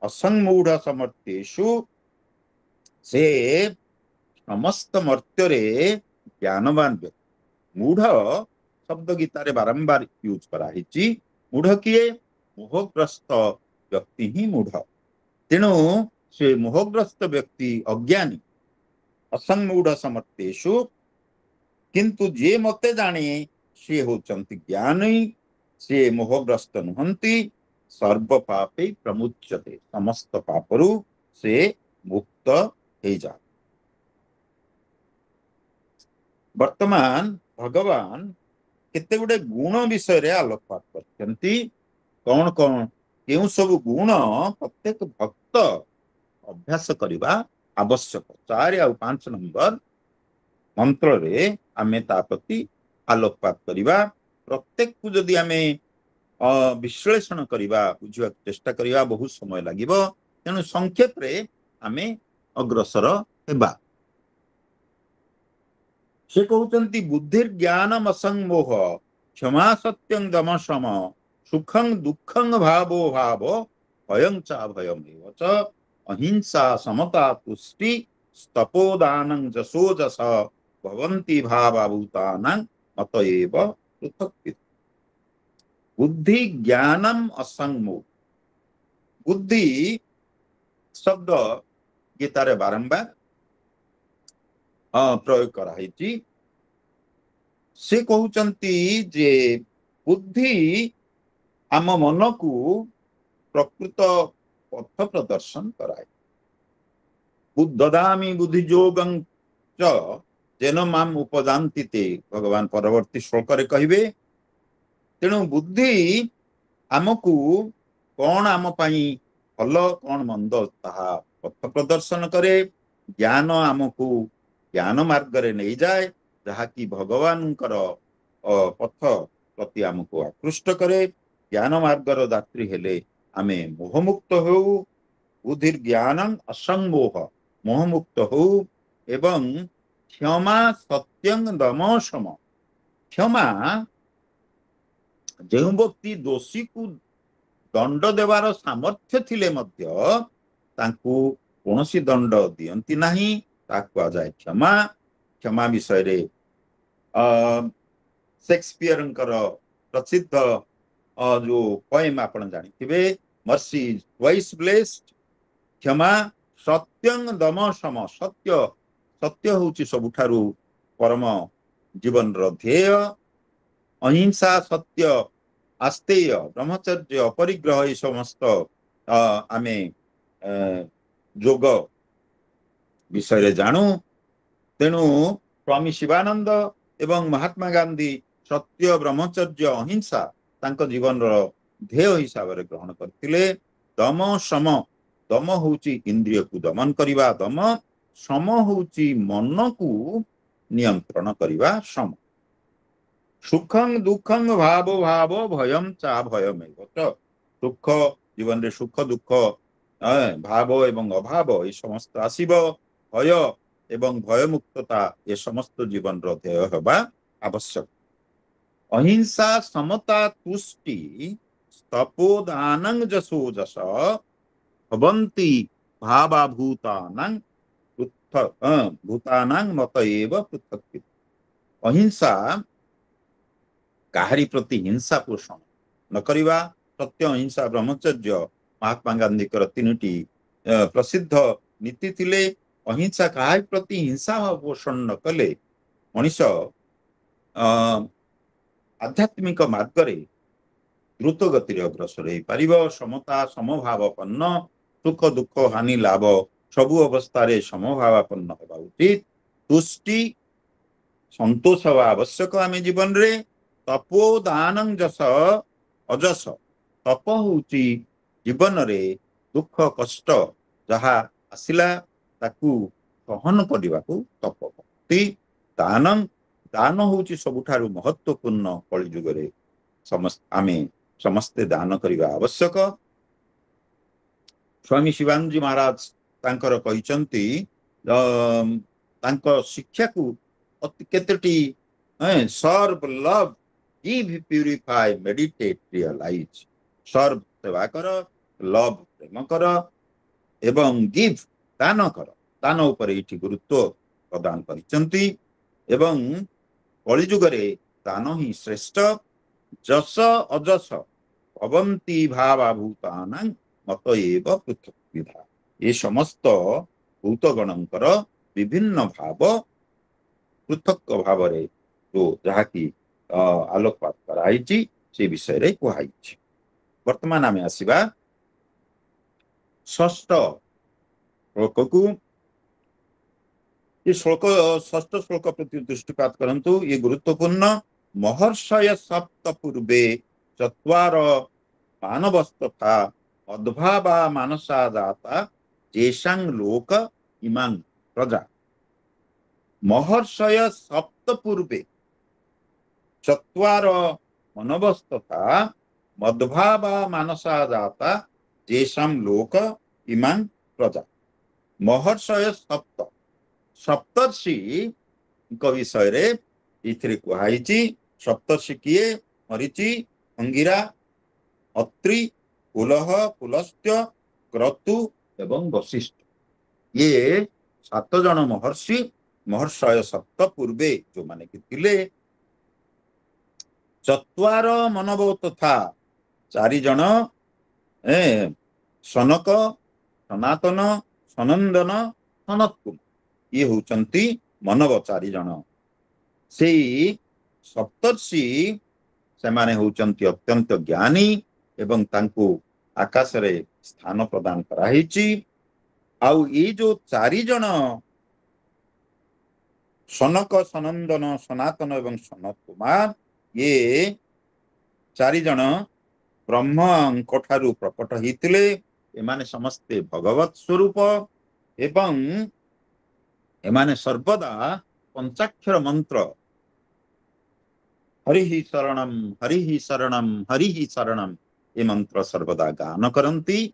असंगूढ़ समर्थेषु, से समस्त मर्त्य ज्ञानवान व्यक्ति। मूढ़ शब्द गीतारे बारंबार यूज कराही। मूढ़ किए? मोहग्रस्त व्यक्ति ही मूढ़। तेणु से मोहग्रस्त व्यक्ति अज्ञानी, असंगूढ़ समर्थेषु, किंतु जे मते जाने से होचंती ज्ञानी, से मोहग्रस्त नुहंती, सर्व पापे प्रमुच्यते, समस्त पापरु से मुक्त हो जा। वर्तमान भगवान केते गुडे गुण विषय रे आलोकपात करछंती। कौन कौन केउ सब गुण प्रत्येक भक्त अभ्यास करिबा आवश्यक। 4 और 5 नंबर मंत्र रे आमे ता प्रति आलोकपात करिबा। प्रत्येक को जदि आमे विश्लेषण करिबा, बुझिबा चेष्टा करिबा, बहुत समय लागिबो। तेणु संक्षेप रे आमे अग्रसर हेबा। से कहते बुद्धिर्ज्ञानम असंमोह क्षमा सत्यं दम सम सुखं दुखं भावो भाव भयं च भयमेव च अहिंसा समता तुष्टि तपोदानं जसो जस भवन्ति भावभूतानां अतएव पृथक् बुद्धि ज्ञानम असंमोह बुद्धि शब्द गीतारे बारंबार प्रयोग कराई से कहते जे बुद्धि आम मन को प्रकृत पथ प्रदर्शन कराए ददामि बुद्धियोगं च जेन माम उपजान्ति ते भगवान परवर्ती श्लोक रे कहिबे तेणु बुद्धि आमको कौन आम पाई भल कौन मंद ताहा पथ प्रदर्शन करे ज्ञान आमको ज्ञान मार्ग रे नहीं जाए जहा कि भगवान पथ प्रति आमको आकृष्ट करे ज्ञान मार्गर यात्री हेले आमे मोहमुक्त हो बुद्धिर ज्ञानं असंमोह मोहमुक्त हो एवं क्षमा सत्यं दम सम क्षमा जो व्यक्ति दोषी को दंड देवार सामर्थ्य थिले मध्य तांकू कौनसी दंड दियंती नहीं ताकू आ जाए क्षमा क्षमा विषय रे शेक्सपियर प्रसिद्ध जो पोएम आपण जानिथिबे मर्सी इज ट्वाइस ब्लेस्ड क्षमा सत्यं दम सम सत्य सत्य होची सबुठारु परम जीवन रो ध्येय अहिंसा सत्य आस्तेय ब्रह्मचर्य अपरिग्रह ये समस्त आमे जोग विषय रे जानू तेणु स्वामी शिवानंद एवं महात्मा गांधी सत्य ब्रह्मचर्य अहिंसा तांको जीवन रो ध्येय हिसाब रे ग्रहण करथिले दम सम दम होची इंद्रिय को दमन करिवा दम सम होची मन को नियंत्रण करिवा सम सुखं दुखं भाव भाव भयं चा भयमेव च सुख जीवन रे सुख दुख भाव एवं अभाव ये समस्त आसीब भय एवं भय मुक्तता ये समस्त जीवन रो ध्येय हेबा आवश्यक अहिंसा समता तुष्टि तपोदानं जसो जस भवन्ति भावाभूतानां भूतानां मत एव पृथक् अहिंसा काहारी प्रति हिंसा पोषण न करिवा सत्य अहिंसा ब्रह्मचर्य महात्मा गांधी तीनटी प्रसिद्ध नीति थिले अहिंसा काहारी प्रति हिंसा पोषण न कले मनीष आध्यात्मिक मार्ग रे द्रुत गति अग्रसर हो पार समता समभावपन्न सुख दुख हानि लाभ सबु अवस्था समभावपन्न होगा उचित तुष्टि संतोष हवा आवश्यक आम जीवन रे तपोदानं जस अजस तप होची जीवन रे दुख कष्ट जहा आसिला ताकू सहन करने को तप भक्ति दानं दान होची सबुठारु महत्वपूर्ण कलिजुग रे आमे समस्ते दान करने आवश्यक स्वामी शिवानंद महाराज तांकर कहिचंती तांकर शिक्षा को केतेटी सर्व love give purify meditate realise सर्व सेवा कर लव प्रेम कर एवं गिव दान कर दान उपर इठी गुरुत्व प्रदान करिसंती एवं कलिजुग रे दान ही श्रेष्ठ जस अजस भवन्ति भावाभूतानां मत एव पृथक् विधा ये समस्त भूतगणंकर विभिन्न भाव पृथक भाव रे तो जहा की आलोकपात कराई से विषय रे कुहाई वर्तमान आमे आसीबा षष्ठ श्लोक को ये श्लोक षष्ठ श्लोक प्रति दृष्टिपात करंतु ये गुरुत्वपूर्ण महर्षय सप्त पूर्वे चत्वार मानवस्तथा अद्भावा मानसा जाता जेषां लोक इमां प्रजा महर्षय सप्त पूर्वे चत्वार मनवस्तथा मद्भावा मानसा जाता जेषां लोक इमां प्रजा महर्षय सप्त सप्तर्षि विषय रे इथिरे कुहाइची सप्तर्षि किए मरीचि अंगिरा अत्रि पुलह पुलस्त्य क्रतु एवं वशिष्ठ ये 7 जन महर्षि महर्षय सप्त पूर्वे जो माने कि थिले चत्वार मनव तथा 4 जन सनक सनातन सनंदन सनत्कुमार ये होचंती मनव 4 जन से सप्तर्षि से माने होचंती अत्यंत ज्ञानी एवं तांको आकाश रे स्थान प्रदान कराहिची आउ ये जो 4 जन सनक सनंदन सनातन एवं सनत कुमार ये 4 जन ब्रह्म ठारू प्रकट होते एमाने समस्ते भगवत स्वरूप एवं एमाने सर्वदा पंचाक्षर मंत्र हरि शरणम हरि शरणम हरि शरणम ये मंत्र सर्वदा गान करती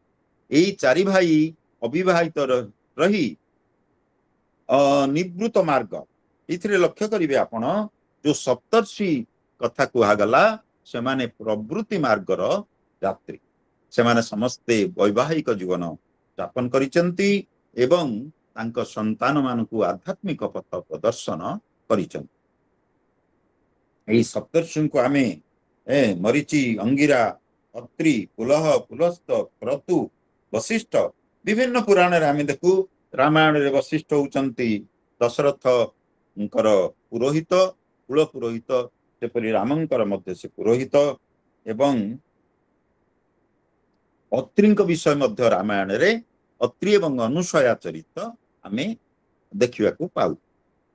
यही 4 भाई अविवाहित रही निवृत्त मार्ग इथिरे लक्ष्य करिवे आपण जो सप्तर्षि कथा कुहागला से माने प्रवृत्ति मार्गर यात्री से माने समस्ते वैवाहिक जीवन यापन करिसंती एवं तांक संतान मानकु आध्यात्मिक पथ प्रदर्शन करिसंती एई सप्तर्षि को आमे मरीचि अंगिरा अत्रि पुलह पुलस्त क्रतु वशिष्ठ विभिन्न पुराण रे आमे देखु रामायण रे वशिष्ठ होचंती दशरथ पुरोहित कुल पुरोहित सेपरि रामंकर मध्य से पुरोहित एवं अत्रिंक विषय मध्य रामायण रे अत्रि एवं अनुसया चरित आमे देखिवा को पाउ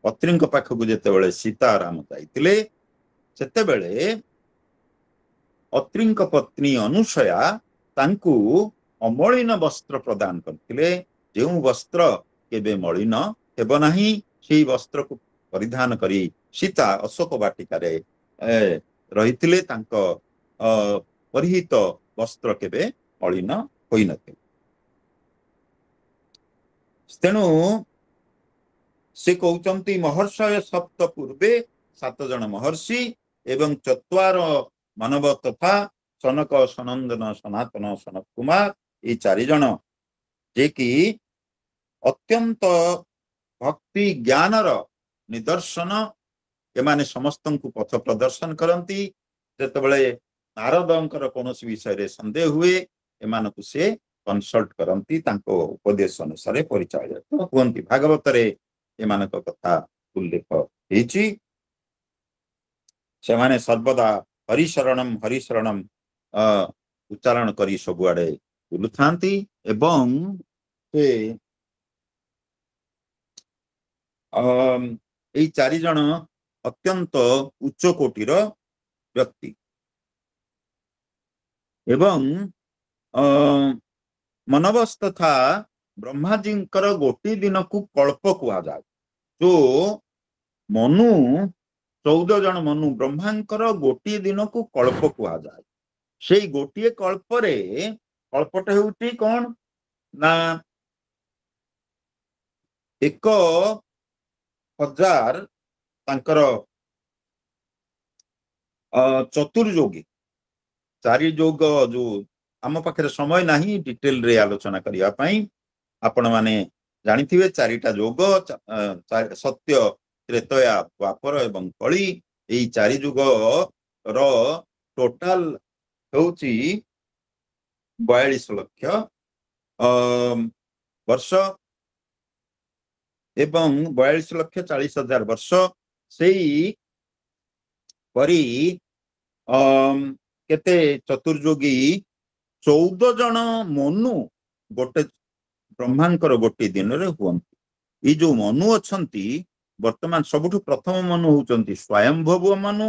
अत्रिंक पाखकु जेतेबेले सीता राम जाइतिले सेतेबेले अत्रिंक पत्नी अनुसया तांकु अमलिन वस्त्र प्रदान करथिले जो वस्त्र केबे मलिन हेबो नाही सेही वस्त्र को परिधान करी सीता अशोक वाटिका रे रहिथिले तांक परिहित वस्त्र केबे मलिन होई नथिले तेणु से कहउचंती महर्षय सप्त पूर्वे 7 जन महर्षि एवं 4 मानव तथा सनक सनंदन सनातन सनत कुमार ये 4 जन जे कि अत्यंत भक्ति ज्ञानर निदर्शन एमाने समस्तन को पथ प्रदर्शन करती जेतेबेले नारदंकर कौनसी विषय रे संदेह हुए एमानकु से कंसल्ट करती तांको उपदेश अनुसार परिचालित हुअन्ति भागवत रे एमानक कथा उल्लेख हेछि सेमाने सर्वदा हरि शरणम उच्चारण करी सबुआडे बुलुथांती एवं से এই 4 जन अत्यंत उच्च कोटिर व्यक्ति एवं मनवस तथा ब्रह्माजींकर गोटी दिन को कल्प कुआ जाए जो मनु 14 जन मनु ब्रह्मांकर गोटी दिन को कल्प कुआ जाए से गोटे कल्प रे कल्पटा हेउटी कोन ना 1000 तांकर चतुर्योगी 4 योग जो आम पाखे समय नहीं डिटेल रे आलोचना करिया पई आपण माने जानिथिबे 4टा योग सत्य त्रेतया द्वापर एवं कली एई 4 युग रो टोटल होउची 42 लाख वर्ष एवं 42,40,000 वर्ष से परी केते चतुर्योगी 14 जन मनु गोटे ब्रह्मांकर गोटे दिन रे हुअन्ति। जो मनु अछंती वर्तमान सबुठु प्रथम मनु होचंती स्वयंभव मनु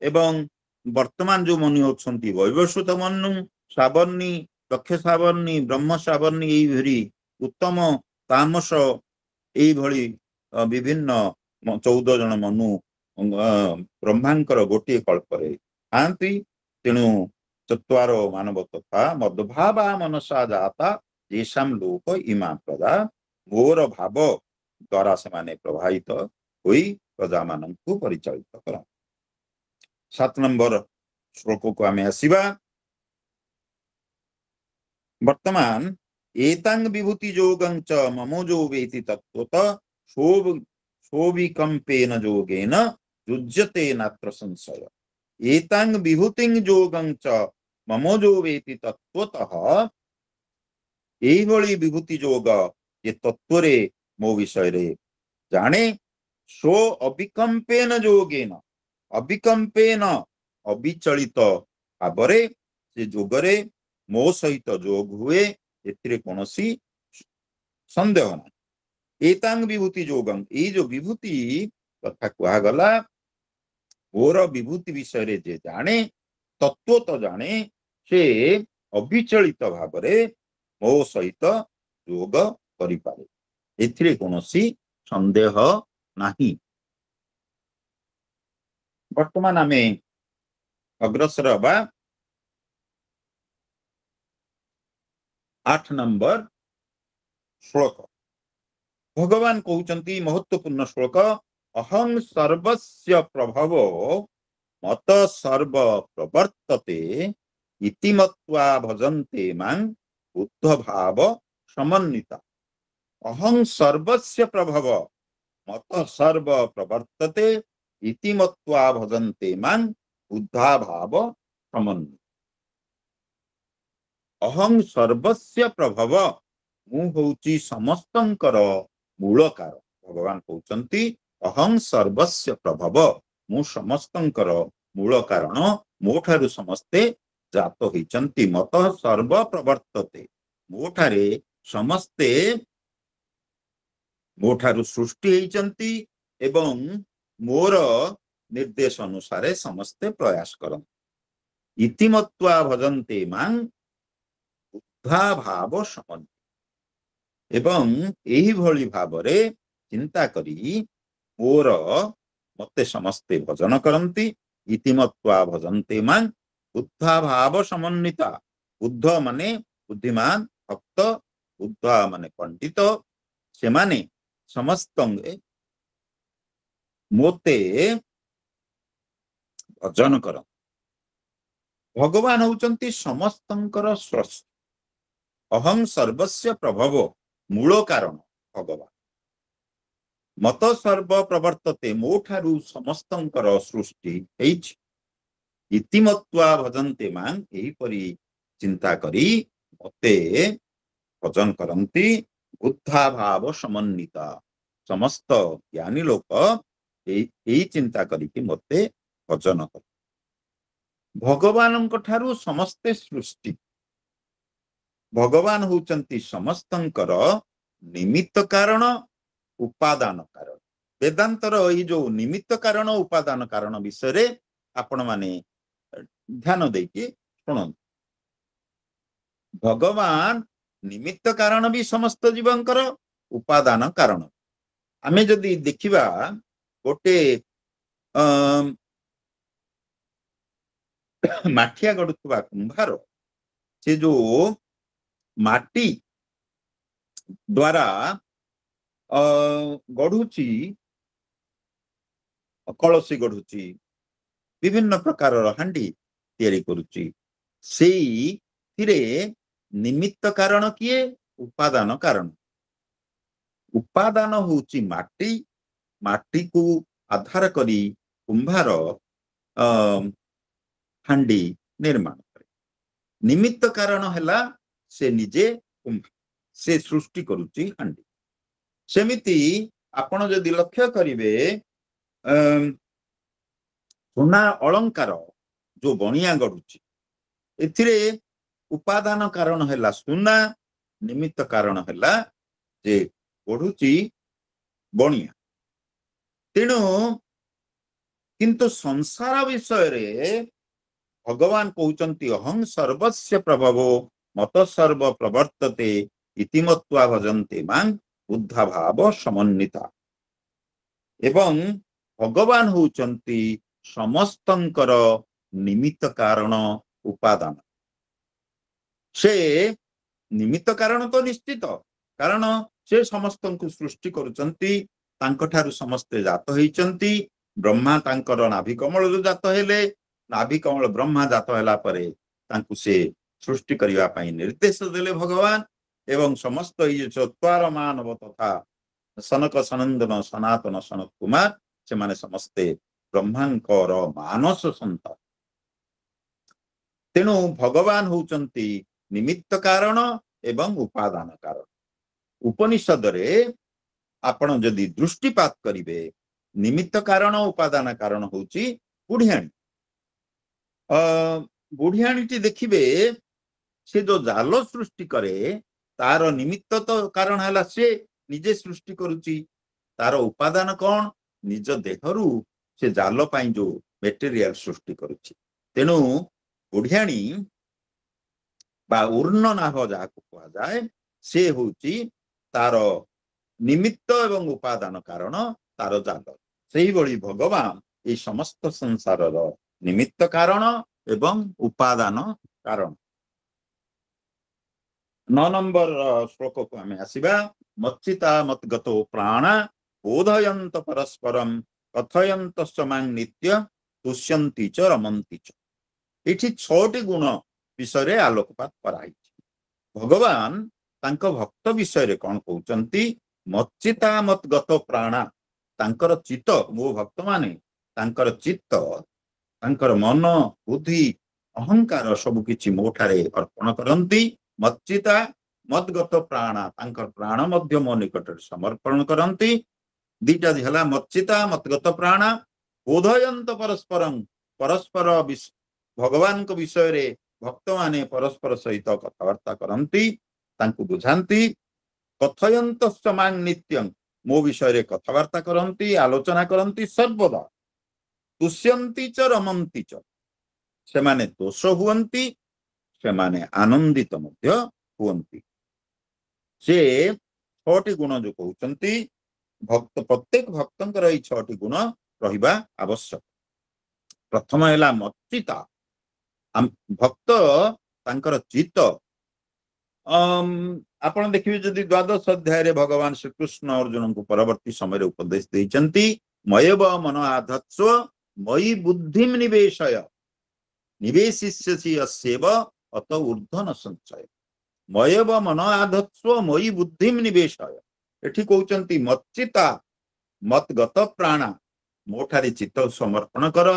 एवं वर्तमान जो मनु अछंती वैवस्वत मनु सावर्णी दक्ष सावर्णी ब्रह्म सावर्णी एई भरी उत्तम तामस एई भली विभिन्न 14 जन मनु ब्रह्मांकर गोटे कल्परे आंती तेणु 4 मानव तथा मदभावा मनसा जाता जेसाम लोक इमा प्रदा मोर भाव द्वारा से माने प्रभावित होई प्रजा मानंकु परिचालित कर। 7 नंबर श्लोक को आमे आसीबा। वर्तमान एतांग विभूति जोगं च ममोजो वेति तत्त्वतः शोभिकंपेन जोगेन युज्यते नात्र संशय। एतांग विभूतिं जोगं च ममोजो वेति तत्त्वतः एही भली विभूति जोग जे तत्वरे मो विषय रे जाने सो अविकंपेन जोगेन अविकंपेन अविचलित भावरे से जोगरे मो सहित जोग हुए एतिरे कोनोसी संदेह ना। एतांग विभूति जोगं ए जो विभूति कथा कुआ गला मोर विभूति विषय रे जे जाने तत्व तो जाने से अविचलित भावरे मो सहित जोग करि पारे एथिरे कोनोसी संदेह नाही। वर्तमान आमे अग्रसर बा 8 नंबर श्लोक। भगवान कहउचंती महत्वपूर्ण श्लोक अहं सर्वस्य प्रभवो मत सर्व प्रवर्तते इति मत्वा भजन्ते मां बुद्ध भाव समन्विता। अहं सर्वस्य प्रभव मत सर्व प्रवर्तते इति मत्वा भजन्ते मां बुद्धा भाव समन्विता। अहं सर्वस्य प्रभव मु होउची समस्तंकर मूल कारण। भगवान कहउचंती अहं सर्वस्य प्रभव मु समस्तंकर मूल कारण मोठारु समस्ते जात होइचंती मत सर्व प्रवर्तते मोठारे समस्ते मोठारु सृष्टि होइचंती एवं मोर निर्देश अनुसार समस्ते प्रयास करन इति मत्वा भजन्ते मां बुद्धा भाव समन्विता। एवं एही भली भावरे चिंता करी मोर मते समस्ते भजन करंती इति मत्वा भजन्ते मां बुद्धा भाव समन्विता। बुद्ध माने बुद्धिमान भक्त बुद्ध माने पंडित से माने समस्त मोते भजन कर। भगवान होउचंती समस्तंकर स्रष्टा। अहं सर्वस्य प्रभव मूल कारण भगवान मत सर्व प्रवर्तते मोठारु समस्तंकर सृष्टि हेछि इति मत्वा भजन्ते मां एही परि चिंता करी मते भजन करंती बुद्धा भाव समन्विता। समस्त ज्ञानी लोक एही चिंता करी कि मते भजन कर। भगवानंक ठारु समस्ते सृष्टि भगवान होउचंती समस्तंकर निमित्त कारण उपादान कारण। वेदांतर ये जो निमित्त कारण उपादान कारण विषय रे आपण माने ध्यान देकी सुनन। भगवान निमित्त कारण भी समस्त जीवंकर उपादान कारण। आमे जदि देखिबा गोटे माठिया गडुथुबा कुंभार से जो माटी द्वारा गढ़ुची कलसी गढ़ुची विभिन्न प्रकार हांडी तैयारी करुची सेई थिरे निमित्त कारण किए उपादान कारण। उपादान होउची माटी माटी को आधार करी कुंभार हांडी निर्माण करे। निमित्त कारण हैला से निजे कुंभार से सृष्टि करुची हांडी। सेमिति आपण जदि लक्ष्य करिवे सोना अलंकार जो बणिया गढ़ुची एथिरे उपादान कारण हैला सोना निमित्त कारण हैला जे गढ़ुची बणिया। तेणु किंतु संसार विषय रे भगवान कहउचंती अहं सर्वस्य प्रभवो मत सर्व प्रवर्तते इति मत्वा भजन्ते मां बुद्धा भाव समन्विता। एवं भगवान होउचंती समस्तंकर निमित्त कारण उपादान। से निमित्त कारण तो निश्चित कारण से समस्त को सृष्टि करुचंती ତାଙ୍କଠାରୁ ସମସ୍ତେ ଜାତ ହେଇଛନ୍ତି। ବ୍ରହ୍ମା ତାଙ୍କର ନାଭି କମଳରୁ ଜାତ ହେଲେ। ନାଭି କମଳ ବ୍ରହ୍ମା ଜାତ ହେଲା ପରେ ତାଙ୍କୁ ସେ ସୃଷ୍ଟି କରିବା ପାଇଁ ନିର୍ଦ୍ଦେଶ ଦେଲେ ଭଗବାନ। ଏବଂ ସମସ୍ତ ଏଇ ଚତ୍ୱାର ମାନବ ତଥା ସନକ ସନନ୍ଦନ ସନାତନ ସନତ କୁମାର ସେମାନେ ସମସ୍ତେ ବ୍ରହ୍ମାଙ୍କର ମାନସ ସନ୍ତାନ। ତେଣୁ ଭଗବାନ ହଉଛନ୍ତି ନିମିତ୍ତ କାରଣ ଏବଂ ଉପାଦାନ କାରଣ। ଉପନିଷଦରେ ଆପଣ ଯଦି ଦୃଷ୍ଟିପାତ କରିବେ ନିମିତ୍ତ କାରଣ ଉପାଦାନ କାରଣ ହଉଛି ବୁଢିଆଣୀ। ବୁଢିଆଣୀଟି ଦେଖିବେ ସେ ଯୋଉ ଜାଲ ସୃଷ୍ଟି କରେ ତାର ନିମିତ୍ତ ତ କାରଣ ହେଲା ସେ ନିଜେ ସୃଷ୍ଟି କରୁଛି। ତାର ଉପାଦାନ କଣ? ନିଜ ଦେହରୁ ସେ ଜାଲ ପାଇଁ ଯୋଉ ମେଟେରିଆଲ ସୃଷ୍ଟି କରୁଛି। ତେଣୁ ବୁଢିଆଣୀ ବା ଉର୍ଣ୍ଣ ନାଭ ଯାହାକୁ କୁହାଯାଏ ସେ ହଉଛି ତାର ନିମିତ୍ତ ଏବଂ ଉପାଦାନ କାରଣ ତାର ଜାଲ। ସେଇଭଳି ଭଗବାନ এই ସମସ୍ତ ସଂସାରର ନିମିତ୍ତ କାରଣ ଏବଂ ଉପାଦାନ କାରଣ। 9 ନମ୍ବର ଶ୍ଲୋକକୁ ଆମେ ଆସିବା। ମଚ୍ଚିତା ମତଗତ ପ୍ରାଣ ବୋଧୟନ୍ତ ପରସ୍ପରମ୍ କଥୟନ୍ତ ମାଂ ନିତ୍ୟ ତୁଷ୍ୟନ୍ତି ଚ ରମନ୍ତି ଚ। ଏଠି 6ଟି ଗୁଣ ବିଷୟରେ ଆଲୋକପାତ କରାଯାଇଛି। ଭଗବାନ ତାଙ୍କ ଭକ୍ତ ବିଷୟରେ କଣ କହୁଛନ୍ତି? ମଚ୍ଚିତା ମତଗତ ପ୍ରାଣ, ତାଙ୍କର ଚିତ୍ତ, ମୋ ଭକ୍ତମାନେ ତାଙ୍କର ଚିତ୍ତ, ତାଙ୍କର ମନ, ବୁଦ୍ଧି, ଅହଙ୍କାର ସବୁ କିଛି ମୋ ଠାରେ ଅର୍ପଣ କରନ୍ତି। ମଚ୍ଚିତା ମଦଗତ ପ୍ରାଣ, ତାଙ୍କର ପ୍ରାଣ ମଧ୍ୟ ମୋ ନିକଟରେ ସମର୍ପଣ କରନ୍ତି। ଦିଟା ହେଲା ମଚ୍ଚିତା ମତଗତ ପ୍ରାଣ ବୋଧୟନ୍ତ ପରସ୍ପରଂ, ପରସ୍ପର ଭଗବାନଙ୍କ ବିଷୟରେ ଭକ୍ତମାନେ ପରସ୍ପର ସହିତ କଥାବାର୍ତ୍ତା କରନ୍ତି, ତାଙ୍କୁ ବୁଝାନ୍ତି। କଥୟନ୍ତ ମାଂ ନିତ୍ୟଂ, ମୋ ବିଷୟରେ କଥାବାର୍ତ୍ତା କରନ୍ତି, ଆଲୋଚନା କରନ୍ତି ସର୍ବଦା। ତୁଷ୍ୟନ୍ତି ଚ ରମନ୍ତି ଚ, ସେମାନେ ଦୋଷ ହୁଅନ୍ତି, ସେମାନେ ଆନନ୍ଦିତ ମଧ୍ୟ ହୁଅନ୍ତି। ସେ 6ଟି ଗୁଣ ଯୋଉ କହୁଛନ୍ତି ଭକ୍ତ, ପ୍ରତ୍ୟେକ ଭକ୍ତଙ୍କର ଏଇ 6ଟି ଗୁଣ ରହିବା ଆବଶ୍ୟକ। ପ୍ରଥମ ହେଲା ମଚ୍ଚିତା, ଭକ୍ତ ତାଙ୍କର ଚିତ୍ତ। ଆପଣ ଦେଖିବେ ଯଦି ଦ୍ୱାଦଶ ଅଧ୍ୟାୟରେ ଭଗବାନ ଶ୍ରୀକୃଷ୍ଣ ଅର୍ଜୁନଙ୍କୁ ପରବର୍ତ୍ତୀ ସମୟରେ ଉପଦେଶ ଦେଇଛନ୍ତି, ମୟବ ମନ ଆଧତ୍ସ୍ୱ ମୟି ବୁଦ୍ଧିମ୍ ନିବେଶୟ ନିବେଶିଷ୍ୟସି ଅସ୍ୟେବ ଅତ ଊର୍ଧ୍ୱ ନ ସଂଶୟ। ମୟବ ମନ ଆଧତ୍ସ୍ୱ ମୟି ବୁଦ୍ଧିମ୍ ନିବେଶୟ। ଏଠି କହୁଛନ୍ତି ମଚ୍ଚିତା ମତଗତ ପ୍ରାଣ, ମୋ ଠାରେ ଚିତ୍ତ ସମର୍ପଣ କର,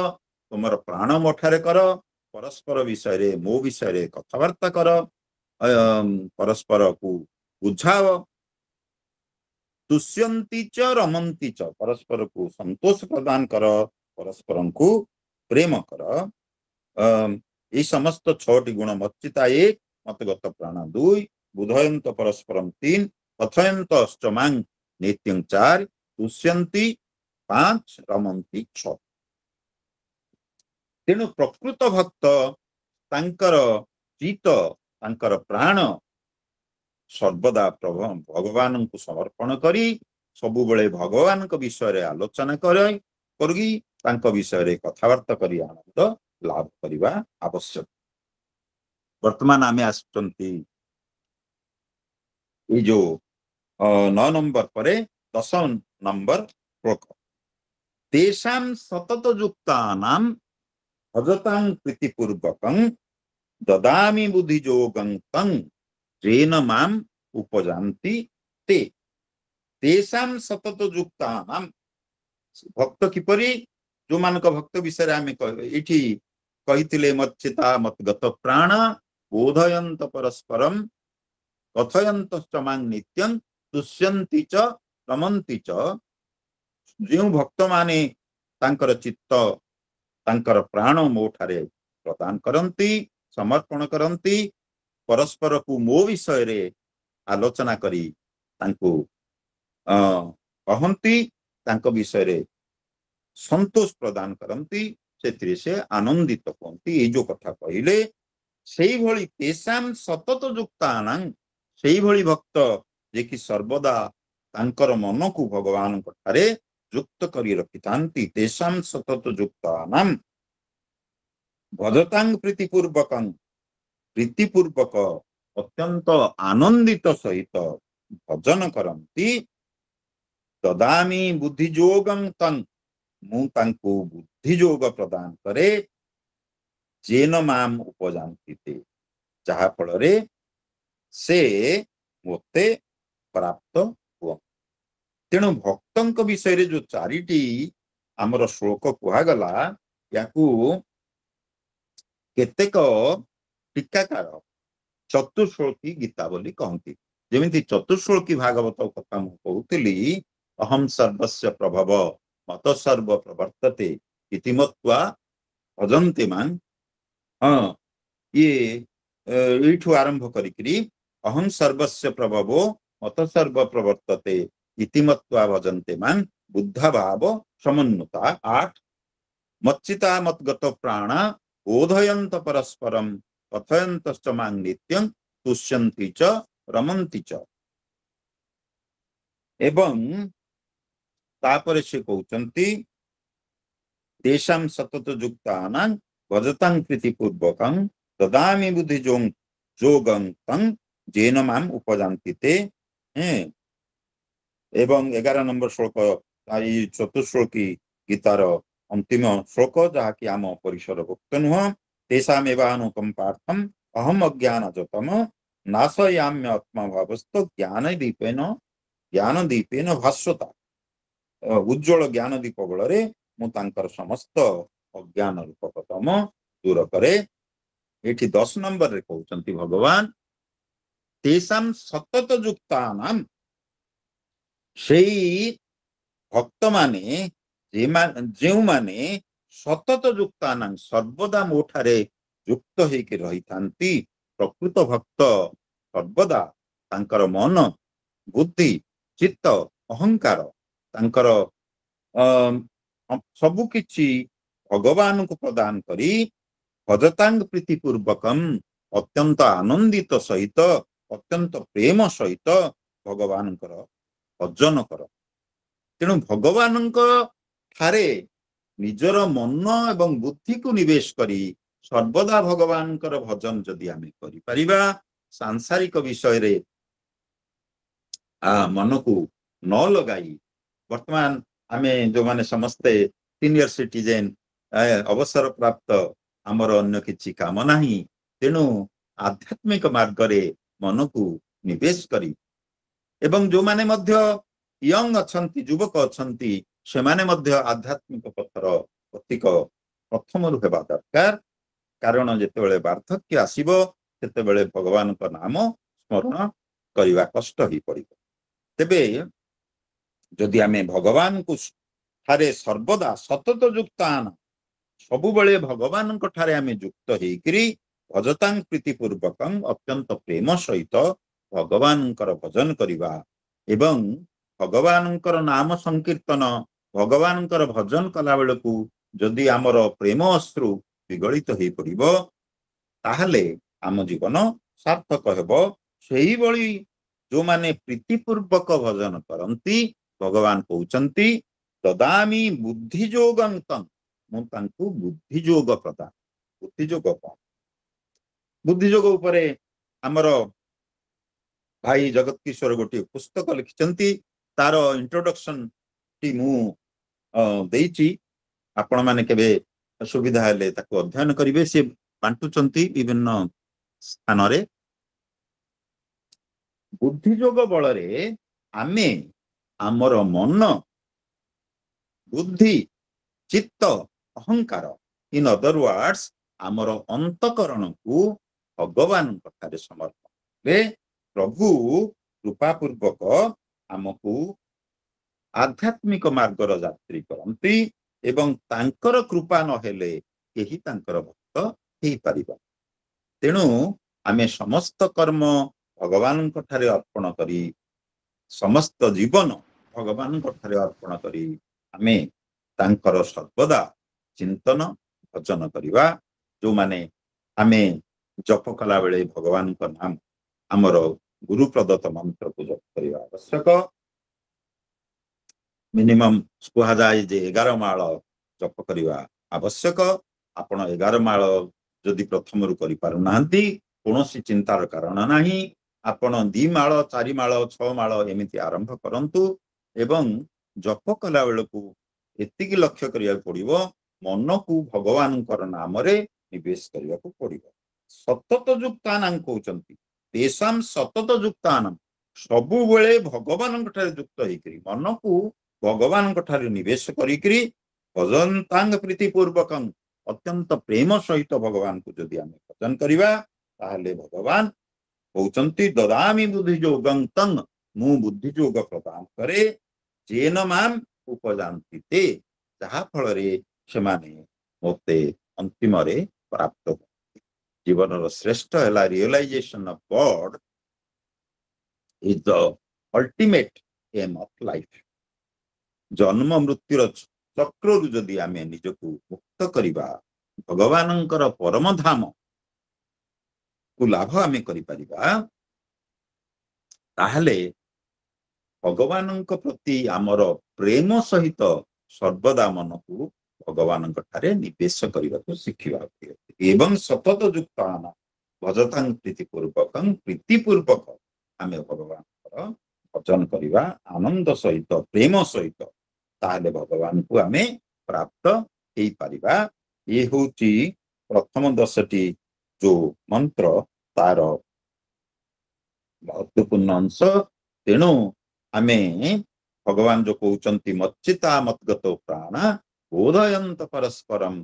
ତୁମର ପ୍ରାଣ ମୋ ଠାରେ କର, ପରସ୍ପର ବିଷୟରେ ମୋ ବିଷୟରେ କଥାବାର୍ତ୍ତା କର, ପରସ୍ପରକୁ ବୁଝାଅ। ତୁଷ୍ୟନ୍ତି ଚ ରମନ୍ତି ଚ, ପରସ୍ପରକୁ ସନ୍ତୋଷ ପ୍ରଦାନ କର, ପରସ୍ପରଙ୍କୁ ପ୍ରେମ କର। এই সমস্ত 6টি গুণ। মচ্চিতা 1, মতগত প্রাণ 2, বুধয়ন্ত পরস্পরম 3, কথয়ন্ত মাং নিত্যং 4, তুষ্যନ୍ତି 5, ରମନ୍ତି 6। ତେଣୁ ପ୍ରକୃତ ଭକ୍ତ ତାଙ୍କର ଚିତ୍ତ, ତାଙ୍କର ପ୍ରାଣ ସର୍ବଦା ଭଗବାନଙ୍କୁ ସମର୍ପଣ କରି ସବୁବେଳେ ଭଗବାନଙ୍କ ବିଷୟରେ ଆଲୋଚନା କରି ତାଙ୍କ ବିଷୟରେ କଥାବାର୍ତ୍ତା କରି ଆନନ୍ଦ ଲାଭ କରିବା ଆବଶ୍ୟକ। ବର୍ତ୍ତମାନ ଆମେ ଆସୁଛନ୍ତି ଏଇ ଯୋଉ 9 ନମ୍ବର ପରେ 10 ନମ୍ବର ଶ୍ଲୋକ। ତେଷାଂ ସତତ ଯୁକ୍ତାନାଂ ଭଜତାଂ ପ୍ରୀତିପୂର୍ବକଂ ଦଦାମି ବୁଦ୍ଧି ଯୋଗଂ ତଂ ଯେନ ମାମ୍ ଉପଜାନ୍ତି ତେ। ତେଷାଂ ସତତ ଯୁକ୍ତାନାଂ, ଭକ୍ତ କିପରି? ଯୋଉମାନଙ୍କ ଭକ୍ତ ବିଷୟରେ ଆମେ ଏଇଠି କହିଥିଲେ ମଚ୍ଚିତା ମତଗତ ପ୍ରାଣ ବୋଧୟନ୍ତ ପରସ୍ପରମ୍ କଥୟନ୍ତ ମାଂ ନିତ୍ୟଂ ତୁଷ୍ୟନ୍ତି ଚ ରମନ୍ତି ଚ। ଯେଉଁ ଭକ୍ତମାନେ ତାଙ୍କର ଚିତ୍ତ, ତାଙ୍କର ପ୍ରାଣ ମୋ ଠାରେ ପ୍ରଦାନ କରନ୍ତି, ସମର୍ପଣ କରନ୍ତି, ପରସ୍ପରକୁ ମୋ ବିଷୟରେ ଆଲୋଚନା କରି ତାଙ୍କୁ କହନ୍ତି, ତାଙ୍କ ବିଷୟରେ ସନ୍ତୋଷ ପ୍ରଦାନ କରନ୍ତି, ସେଥିରେ ସେ ଆନନ୍ଦିତ ହୁଅନ୍ତି। ଏଇ ଯୋଉ କଥା କହିଲେ ସେଇଭଳି ତେଷାଂ ସତତ ଯୁକ୍ତାନାଂ, ସେଇଭଳି ଭକ୍ତ ଯେ କି ସର୍ବଦା ତାଙ୍କର ମନକୁ ଭଗବାନଙ୍କ ଠାରେ ଯୁକ୍ତ କରି ରଖିଥାନ୍ତି। ତେଷାଂ ସତତ ଯୁକ୍ତାନାଂ ଭଜତାଂ ପ୍ରୀତିପୂର୍ବକଂ, ପ୍ରୀତିପୂର୍ବକ ଅତ୍ୟନ୍ତ ଆନନ୍ଦିତ ସହିତ ଭଜନ କରନ୍ତି। ददामि बुद्धियोगं तं ମୁଁ ତାଙ୍କୁ ବୁଦ୍ଧି ଯୋଗ ପ୍ରଦାନ କରେ ଯେନ ମାମ ଉପଜାନ୍ତି ତେ ଯାହା ଫଳରେ ସେ ମୋତେ ପ୍ରାପ୍ତ ହୁଅ। ତେଣୁ ଭକ୍ତଙ୍କ ବିଷୟରେ ଯୋଉ ଚାରିଟି ଆମର ଶ୍ଲୋକ କୁହାଗଲା ୟାକୁ କେତେକ ଟୀକାକାର ଚତୁଶ୍ଲୋକୀ ଗୀତା ବୋଲି କହନ୍ତି। ଯେମିତି ଚତୁଶ୍ଲୋକୀ ଭାଗବତ କଥା ମୁଁ କହୁଥିଲି ଅହಂ ସର୍ବସ୍ୟ ପ୍ରଭବ ମତ ସର୍ବ ପ୍ରବର୍ତ୍ତତେ ଇତି ମତ୍ୱା ଭଜନ୍ତି ମାଂ। ହଁ ଇଏ ଏଇଠୁ ଆରମ୍ଭ କରିକିରି ଅହଂ ସର୍ବସ୍ୟ ପ୍ରଭବୋ ମତ ସର୍ବ ପ୍ରବର୍ତ୍ତତେ ଇତି ମତ୍ୱା ଭଜନ୍ତେ ମାଂ ବୁଦ୍ଧ ଭାବ ସମନ୍ୱତା 8 ମच्चिता ମଦ୍ଗତ ପ୍ରାଣ ବୋଧୟନ୍ତ ପରସ୍ପରମ୍ କଥୟନ୍ତଶ୍ଚ ମାଂ ନିତ୍ୟଂ ତୁଷ୍ୟନ୍ତି ଚ ରମନ୍ତି ଚ। ଏବଂ ତାପରେ ସେ କହୁଛନ୍ତି ତେଷାଂ ସତତ ଯୁକ୍ତାନାଂ ଭଜତାଂ ପ୍ରୀତି ପୂର୍ବକଂ ଦଦାମି ବୁଦ୍ଧି ଯୋଗଂ ତଂ ଯେନ ମାମ ଉପଜାନ୍ତି ତେ। ଏବଂ 11 ନମ୍ବର ଶ୍ଲୋକ ଏଇ ଚତୁଶ୍ଲୋକୀ ଗୀତାର अंतिम श्लोक जहाँकि आम परिसरभुक्त नुह तेषामेवानुकंपार्थम अहम अज्ञानजतम नाशयाम्य आत्मभावस्थ ज्ञान दीपेन भास्वता। उज्ज्वल ज्ञान दीप बल मुझे समस्त अज्ञान रूपकतम दूर करे। ये 10 नंबर रे कहते भगवान तेषां सतत युक्तानां से भक्त माने जो माने सतत युक्तानां सर्वदा मोठारे युक्त होकर रही थांती प्रकृत भक्त सर्वदा तांकर मन बुद्धि चित्त अहंकार तांकर सबु किछि भगवान को प्रदान करी भजतांग प्रीति पूर्वकम अत्यंत आनंदित सहित अत्यंत प्रेम सहित भगवान भजन कर। तेणु भगवान ठारे निजर मन एवं बुद्धि को निवेश करी सर्वदा भगवान भजन जदि आमे करि परिबा सांसारिक विषय रे मन को न लगाई वर्तमान आमे जो माने समस्ते सीनियर सिटीजन अवसर प्राप्त आमर अन्य किछि काम नाही। तेणु आध्यात्मिक मार्ग रे मन को निवेश करी एवं जो माने मध्य यंग अछंती युवक अछंती से माने मध्य आध्यात्मिक पथर प्रतीक प्रथम हेबा दरकार। कारण जेतेबेले वार्धक्य आसीबो सेतेबेले भगवान को नाम स्मरण करिवा कष्ट ही पड़िबो। तेबे जदि आमे भगवान को ठारे सर्वदा सतत युक्तान सबु बेले भगवान को ठारे आमे युक्त हेकरी भजतां प्रीति पूर्वकं अत्यंत प्रेम सहित भगवान भजन करिवा एवं भगवान नाम संकीर्तन भगवान भजन कला बेलू जदि आमर प्रेम अश्रु विगलित हो पड़िबो ताहले आम जीवन सार्थक हेबो। सेही बळी जो माने प्रीतिपूर्वक भजन करंती भगवान कहउचंती ददामि बुद्धियोगं तं मु तांकु बुद्धियोग प्रदान। बुद्धियोग कौन? बुद्धियोग उपरे आमर भाई जगत किशोर गोटे पुस्तक लिखिचंती तार इंट्रोडक्शन टी मु देइची आपण माने केबे सुविधा हेले ताको अध्ययन करिवे। से बांटुचंती विभिन्न स्थान रे बुद्धियोग बलरे आमे आमर मन बुद्धि चित्त अहंकार इन अदर वर्ड्स आमर अंतकरण को भगवान कथारे समर्पण रे प्रभु कृपा पूर्वक आमको आध्यात्मिक मार्गर यात्री करंती एवं तांकर कृपा न हेले केही तांकर भक्त हेई परिबा। तेणु आमे समस्त कर्म भगवान ठारे अर्पण करी समस्त जीवन भगवान ठारे अर्पण करी आमे तांकर सर्वदा चिंतन भजन करिवा। जो माने आमे जप कला बेले भगवान का नाम आमर गुरु प्रदत्त मंत्र को जप करिवा आवश्यक। मिनिमम कहा जाए जे 11 माळ जप करिवा आवश्यक। आपण 11 माळ जदि प्रथम रु करि पारु नांती कोनोसी चिंतार कारण नाही। आपण 2 माळ 4 माळ 6 माळ एमिति आरंभ करंतु ଏବଂ ଜପ କଲା ବେଳକୁ ଏତିକି ଲକ୍ଷ୍ୟ କରିବାକୁ ପଡିବ ମନକୁ ଭଗବାନଙ୍କର ନାମରେ ନିବେଶ କରିବାକୁ ପଡିବ। ସତତ ଯୁକ୍ତାନାଂ କହୁଛନ୍ତି ତେଷାଂ ସତତ ଯୁକ୍ତାନାଂ ସବୁବେଳେ ଭଗବାନଙ୍କ ଠାରେ ଯୁକ୍ତ ହେଇକରି ମନକୁ ଭଗବାନଙ୍କ ଠାରେ ନିବେଶ କରିକିରି ଭଜନ୍ତାଙ୍ଗ ପ୍ରୀତି ପୂର୍ବକଂ ଅତ୍ୟନ୍ତ ପ୍ରେମ ସହିତ ଭଗବାନଙ୍କୁ ଯଦି ଆମେ ଭଜନ କରିବା ତାହେଲେ ଭଗବାନ କହୁଛନ୍ତି ଦଦାମି ବୁଦ୍ଧି ଯୋଗଂ ତଂ ମୁଁ ବୁଦ୍ଧି ଯୋଗ ପ୍ରଦାନ କରେ ଯେନ ମାମ୍ ଉପଜାନ୍ତି ତେ ଯାହା ଫଳରେ ସେମାନେ ମୋତେ ଅନ୍ତିମରେ ପ୍ରାପ୍ତ ହୁଅନ୍ତି। ଜୀବନର ଶ୍ରେଷ୍ଠ ହେଲା ରିୟଲାଇଜେସନ of Garh is the ultimate M of life. ଜନ୍ମ ମୃତ୍ୟୁର ଚକ୍ରରୁ ଯଦି ଆମେ ନିଜକୁ ମୁକ୍ତ କରିବା ଭଗବାନଙ୍କର ପରମ ଧାମ କୁ ଲାଭ ଆମେ କରିପାରିବା ତାହେଲେ ଭଗବାନଙ୍କ ପ୍ରତି ଆମର ପ୍ରେମ ସହିତ ସର୍ବଦା ମନକୁ ଭଗବାନଙ୍କ ଠାରେ ନିବେଶ କରିବାକୁ ଶିଖିବା ଏବଂ ସତତ ଯୁକ୍ତାନ ଭଜତାଂ ପ୍ରୀତି ପୂର୍ବକଂ ପ୍ରୀତି ପୂର୍ବକ ଆମେ ଭଗବାନଙ୍କର ଭଜନ କରିବା ଆନନ୍ଦ ସହିତ ପ୍ରେମ ସହିତ ତାହେଲେ ଭଗବାନଙ୍କୁ ଆମେ ପ୍ରାପ୍ତ ହେଇପାରିବା। ଇଏ ହଉଛି ପ୍ରଥମ 10ଟି ଯୋଉ ମନ୍ତ୍ର ତାର ମହତ୍ୱପୂର୍ଣ୍ଣ ଅଂଶ। ତେଣୁ ଆମେ ଭଗବାନ ଯୋଉ କହୁଛନ୍ତି ମଚ୍ଚିତା ମଦ୍ଗତ ପ୍ରାଣ ବୋଧୟନ୍ତ ପରସ୍ପରମ୍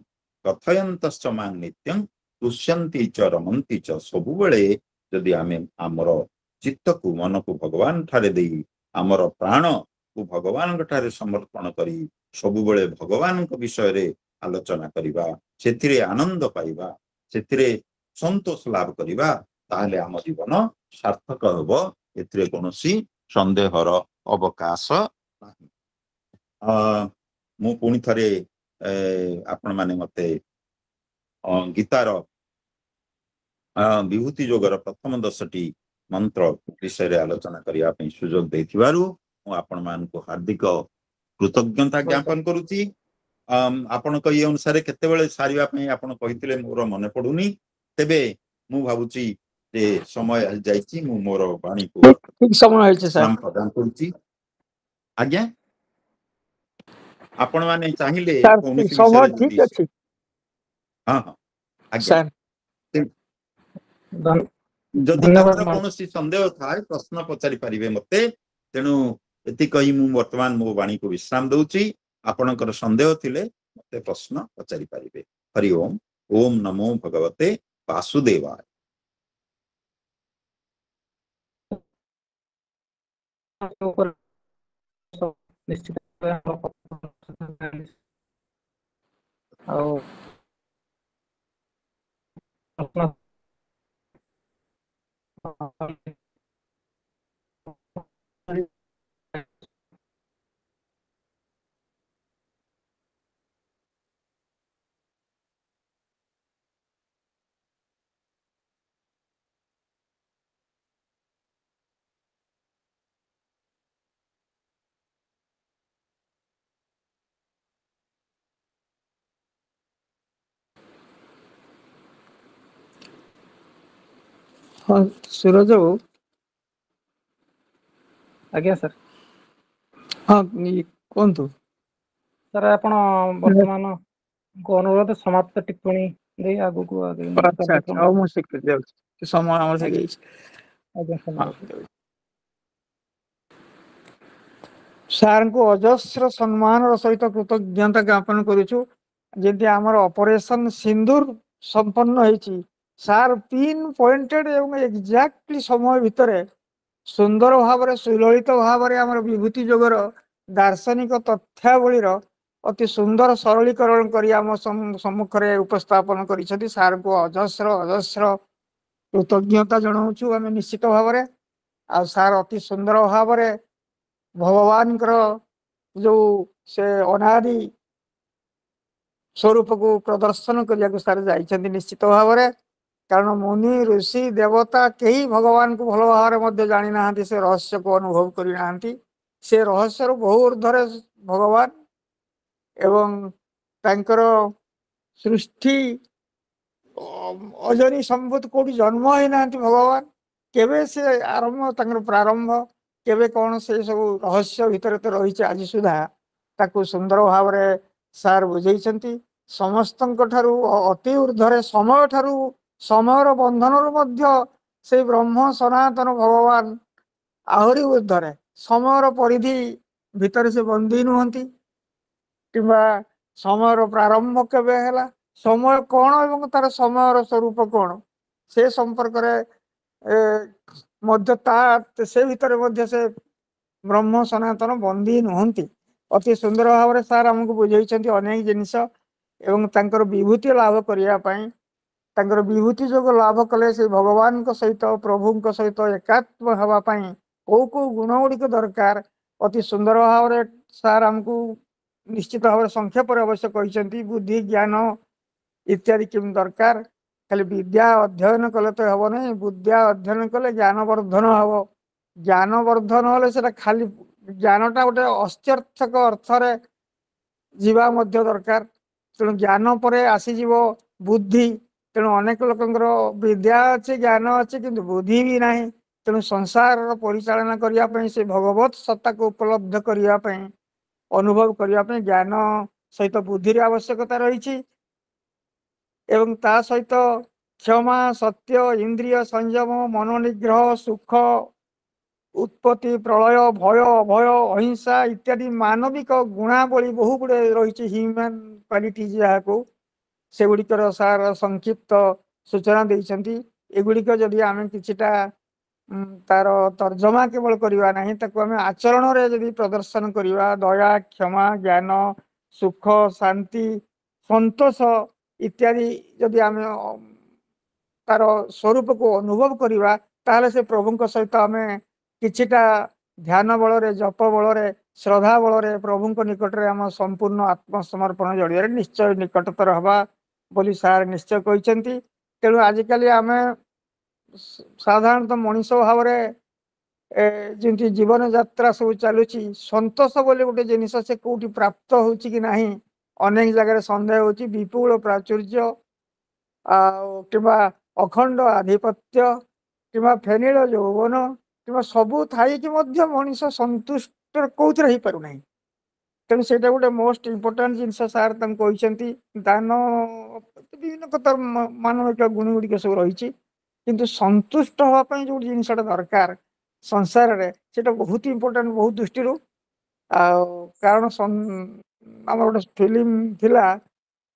କଥୟନ୍ତଶ୍ଚ ମାଂ ନିତ୍ୟଂ ତୁଷ୍ୟନ୍ତି ଚ ରମନ୍ତି ଚ ସବୁବେଳେ ଯଦି ଆମେ ଆମର ଚିତ୍ତକୁ ମନକୁ ଭଗବାନ ଠାରେ ଦେଇ ଆମର ପ୍ରାଣକୁ ଭଗବାନଙ୍କ ଠାରେ ସମର୍ପଣ କରି ସବୁବେଳେ ଭଗବାନଙ୍କ ବିଷୟରେ ଆଲୋଚନା କରିବା ସେଥିରେ ଆନନ୍ଦ ପାଇବା ସେଥିରେ ସନ୍ତୋଷ ଲାଭ କରିବା ତାହେଲେ ଆମ ଜୀବନ ସାର୍ଥକ ହେବ ଏଥିରେ କୌଣସି ସନ୍ଦେହର ଅବକାଶ ନାହିଁ। ମୁଁ ପୁଣି ଥରେ ଆପଣମାନେ ମତେ ଗୀତାର ବିଭୂତି ଯୋଗର ପ୍ରଥମ 10ଟି ମନ୍ତ୍ର ବିଷୟରେ ଆଲୋଚନା କରିବା ପାଇଁ ସୁଯୋଗ ଦେଇଥିବାରୁ ମୁଁ ଆପଣମାନଙ୍କୁ ହାର୍ଦ୍ଦିକ କୃତଜ୍ଞତା ଜ୍ଞାପନ କରୁଛି। ଆପଣଙ୍କ ଇଏ ଅନୁସାରେ କେତେବେଳେ ସାରିବା ପାଇଁ ଆପଣ କହିଥିଲେ ମୋର ମନେ ପଡୁନି, ତେବେ ମୁଁ ଭାବୁଛି ଯେ ସମୟ ଯାଇଛି ମୁଁ ମୋର ବାଣୀକୁ ଠିକ ସମୟ ହେଇଛି ସାର୍। ପ୍ରଦାନ କରୁଛି। ଆଜ୍ଞା ଆପଣ ମାନେ ଚାହିଁଲେ ସାର୍ କୌଣସି ସମୟ ବିଷୟରେ ଠିକ ଯଦି ଅଛି ହଁ ଆଜ୍ଞା ସାର୍। ଯଦି ଧନ୍ୟବାଦ କାହାର କୌଣସି ସନ୍ଦେହ ଥାଏ ପ୍ରଶ୍ନ ପଚାରି ପାରିବେ ମତେ। ତେଣୁ ଏତିକି କହି ମୁଁ ବର୍ତ୍ତମାନ ମୋ ବାଣୀକୁ ବିଶ୍ରାମ ଦଉଛି। ଆପଣଙ୍କର ସନ୍ଦେହ ଥିଲେ ମତେ ପ୍ରଶ୍ନ ପଚାରି ପାରିବେ। ହରି ଓମ୍। ଓମ୍ ନମୋ ଭଗବତେ ବାସୁଦେବାୟ। ଆଉ ହଁ ସୁରଜ ବାବୁ। ଆଜ୍ଞା ସାର୍। ହଁ କୁହନ୍ତୁ। ସାର୍ ଆପଣ ବର୍ତ୍ତମାନ ଅନୁରୋଧ ସମାପ୍ତ ଟିପ୍ପଣୀ ଦେଇ ଆଗକୁ ଆଚ୍ଛା ଆଚ୍ଛା ହଉ ମୁଁ ସ୍ୱୀକୃତି ଯାଉଛି ସମୟ ଆମର ଆଜ୍ଞା ହେଇଯାଇଛି। ଆଜ୍ଞା ହଁ ଧନ୍ୟବାଦ। ସାର୍ଙ୍କୁ ଅଜସ୍ର ସମ୍ମାନର ସହିତ କୃତଜ୍ଞତା ଜ୍ଞାପନ କରୁଛୁ। ଯେମିତି ଆମର ଅପରେସନ ସିନ୍ଦୁର ସମ୍ପନ୍ନ ହେଇଛି, ସାର୍ ପିନ୍ ପଏଣ୍ଟେଡ ଏବଂ ଏକ୍ଜାକ୍ଟଲି ସମୟ ଭିତରେ ସୁନ୍ଦର ଭାବରେ ସୁଲଳିତ ଭାବରେ ଆମର ବିଭୂତି ଯୋଗର ଦାର୍ଶନିକ ତଥ୍ୟାବଳୀର ଅତି ସୁନ୍ଦର ସରଳୀକରଣ କରି ଆମ ସମ୍ମୁଖରେ ଉପସ୍ଥାପନ କରିଛନ୍ତି। ସାର୍ଙ୍କୁ ଅଜସ୍ର କୃତଜ୍ଞତା ଜଣାଉଛୁ ଆମେ ନିଶ୍ଚିତ ଭାବରେ। ଆଉ ସାର୍ ଅତି ସୁନ୍ଦର ଭାବରେ ଭଗବାନଙ୍କର ଯୋଉ ସେ ଅନାଦି ସ୍ୱରୂପକୁ ପ୍ରଦର୍ଶନ କରିବାକୁ ସାର୍ ଯାଇଛନ୍ତି ନିଶ୍ଚିତ ଭାବରେ। କାରଣ ମୁନି ଋଷି ଦେବତା କେହି ଭଗବାନଙ୍କୁ ଭଲ ଭାବରେ ମଧ୍ୟ ଜାଣିନାହାନ୍ତି, ସେ ରହସ୍ୟକୁ ଅନୁଭବ କରିନାହାନ୍ତି। ସେ ରହସ୍ୟର ବହୁ ଉର୍ଦ୍ଧ୍ୱରେ ଭଗବାନ ଏବଂ ତାଙ୍କର ସୃଷ୍ଟି ଅଜନି ସମ୍ଭୂତ କୋଉଠି ଜନ୍ମ ହେଇନାହାନ୍ତି ଭଗବାନ। କେବେ ସେ ଆରମ୍ଭ ତାଙ୍କର ପ୍ରାରମ୍ଭ କେବେ କ'ଣ ସେ ସବୁ ରହସ୍ୟ ଭିତରେ ତ ରହିଛି ଆଜି ସୁଦ୍ଧା ତାକୁ ସୁନ୍ଦର ଭାବରେ ସାର୍ ବୁଝେଇଛନ୍ତି। ସମସ୍ତଙ୍କ ଠାରୁ ଅତି ଉର୍ଦ୍ଧ୍ୱରେ ସମୟ ଠାରୁ ସମୟର ବନ୍ଧନରୁ ମଧ୍ୟ ସେଇ ବ୍ରହ୍ମ ସନାତନ ଭଗବାନ ଆହୁରି ଉର୍ଦ୍ଧ୍ୱରେ ସମୟର ପରିଧି ଭିତରେ ସେ ବନ୍ଦୀ ନୁହନ୍ତି କିମ୍ବା ସମୟର ପ୍ରାରମ୍ଭ କେବେ ହେଲା, ସମୟ କ'ଣ ଏବଂ ତାର ସମୟର ସ୍ୱରୂପ କ'ଣ ସେ ସମ୍ପର୍କରେ ମଧ୍ୟ ସେ ଭିତରେ ମଧ୍ୟ ସେ ବ୍ରହ୍ମ ସନାତନ ବନ୍ଦୀ ନୁହନ୍ତି। ଅତି ସୁନ୍ଦର ଭାବରେ ସାର୍ ଆମକୁ ବୁଝେଇଛନ୍ତି ଅନେକ ଜିନିଷ ଏବଂ ତାଙ୍କର ବିଭୂତି ଲାଭ କରିବା ପାଇଁ ତାଙ୍କର ବିଭୂତି ଯୋଗ ଲାଭ କଲେ ସେ ଭଗବାନଙ୍କ ସହିତ ପ୍ରଭୁଙ୍କ ସହିତ ଏକାତ୍ମ ହେବା ପାଇଁ କୋଉ ଗୁଣ ଗୁଡ଼ିକ ଦରକାର ଅତି ସୁନ୍ଦର ଭାବରେ ସାର୍ ଆମକୁ ନିଶ୍ଚିତ ଭାବରେ ସଂକ୍ଷେପରେ ଅବଶ୍ୟ କହିଛନ୍ତି। ବୁଦ୍ଧି ଜ୍ଞାନ ଇତ୍ୟାଦି କେମିତି ଦରକାର, ଖାଲି ବିଦ୍ୟା ଅଧ୍ୟୟନ କଲେ ତ ହେବ ନାହିଁ, ବିଦ୍ୟା ଅଧ୍ୟୟନ କଲେ ଜ୍ଞାନ ବର୍ଦ୍ଧନ ହେବ। ଜ୍ଞାନ ବର୍ଦ୍ଧନ ହେଲେ ସେଟା ଖାଲି ଜ୍ଞାନଟା ଗୋଟେ ଅସ୍ତ୍ୟର୍ଥକ ଅର୍ଥରେ ଯିବା ମଧ୍ୟ ଦରକାର। ତେଣୁ ଜ୍ଞାନ ପରେ ଆସିଯିବ ବୁଦ୍ଧି। ତେଣୁ ଅନେକ ଲୋକଙ୍କର ବିଦ୍ୟା ଅଛି ଜ୍ଞାନ ଅଛି କିନ୍ତୁ ବୁଦ୍ଧି ବି ନାହିଁ। ତେଣୁ ସଂସାରର ପରିଚାଳନା କରିବା ପାଇଁ ସେ ଭଗବତ ସତ୍ତାକୁ ଉପଲବ୍ଧ କରିବା ପାଇଁ ଅନୁଭବ କରିବା ପାଇଁ ଜ୍ଞାନ ସହିତ ବୁଦ୍ଧିର ଆବଶ୍ୟକତା ରହିଛି ଏବଂ ତା ସହିତ କ୍ଷମା ସତ୍ୟ ଇନ୍ଦ୍ରିୟ ସଂଯମ ମନୋନିଗ୍ରହ ସୁଖ ଉତ୍ପତ୍ତି ପ୍ରଳୟ ଭୟ ଅଭୟ ଅହିଂସା ଇତ୍ୟାଦି ମାନବିକ ଗୁଣାବଳୀ ବହୁ ଗୁଡ଼େ ରହିଛି ହ୍ୟୁମାନ୍ କ୍ୱାଲିଟି ଯାହାକୁ ସେଗୁଡ଼ିକର ସାର୍ ସଂକ୍ଷିପ୍ତ ସୂଚନା ଦେଇଛନ୍ତି। ଏଗୁଡ଼ିକ ଯଦି ଆମେ କିଛିଟା ତାର ତର୍ଜମା କେବଳ କରିବା ନାହିଁ ତାକୁ ଆମେ ଆଚରଣରେ ଯଦି ପ୍ରଦର୍ଶନ କରିବା ଦୟା କ୍ଷମା ଜ୍ଞାନ ସୁଖ ଶାନ୍ତି ସନ୍ତୋଷ ଇତ୍ୟାଦି ଯଦି ଆମେ ତାର ସ୍ୱରୂପକୁ ଅନୁଭବ କରିବା ତାହେଲେ ସେ ପ୍ରଭୁଙ୍କ ସହିତ ଆମେ କିଛିଟା ଧ୍ୟାନ ବଳରେ ଜପ ବଳରେ ଶ୍ରଦ୍ଧା ବଳରେ ପ୍ରଭୁଙ୍କ ନିକଟରେ ଆମ ସମ୍ପୂର୍ଣ୍ଣ ଆତ୍ମସମର୍ପଣ ଜରିଆରେ ନିଶ୍ଚୟ ନିକଟତର ହେବା ବୋଲି ସାର୍ ନିଶ୍ଚୟ କହିଛନ୍ତି। ତେଣୁ ଆଜିକାଲି ଆମେ ସାଧାରଣତଃ ମଣିଷ ଭାବରେ ଯେମିତି ଜୀବନ ଯାତ୍ରା ସବୁ ଚାଲୁଛି ସନ୍ତୋଷ ବୋଲି ଗୋଟେ ଜିନିଷ ସେ କୋଉଠି ପ୍ରାପ୍ତ ହେଉଛି କି ନାହିଁ ଅନେକ ଜାଗାରେ ସନ୍ଦେହ ହେଉଛି। ବିପୁଳ ପ୍ରାଚୁର୍ଯ୍ୟ ଆଉ କିମ୍ବା ଅଖଣ୍ଡ ଆଧିପତ୍ୟ କିମ୍ବା ଫେନିଳ ଯୌବନ କିମ୍ବା ସବୁ ଥାଇକି ମଧ୍ୟ ମଣିଷ ସନ୍ତୁଷ୍ଟ କୋଉଥିରେ ହେଇପାରୁନାହିଁ। ତେଣୁ ସେଇଟା ଗୋଟେ ମୋଷ୍ଟ ଇମ୍ପୋର୍ଟାଣ୍ଟ ଜିନିଷ ସାର୍ ତାଙ୍କୁ କହିଛନ୍ତି। ଦାନ ବିଭିନ୍ନ ପ୍ରକାର ମାନବିକ ଗୁଣ ଗୁଡ଼ିକ ସବୁ ରହିଛି କିନ୍ତୁ ସନ୍ତୁଷ୍ଟ ହେବା ପାଇଁ ଯେଉଁ ଜିନିଷଟା ଦରକାର ସଂସାରରେ ସେଇଟା ବହୁତ ଇମ୍ପୋର୍ଟାଣ୍ଟ ବହୁତ ଦୃଷ୍ଟିରୁ। ଆଉ କାରଣ ଆମର ଗୋଟେ ଫିଲ୍ମ ଥିଲା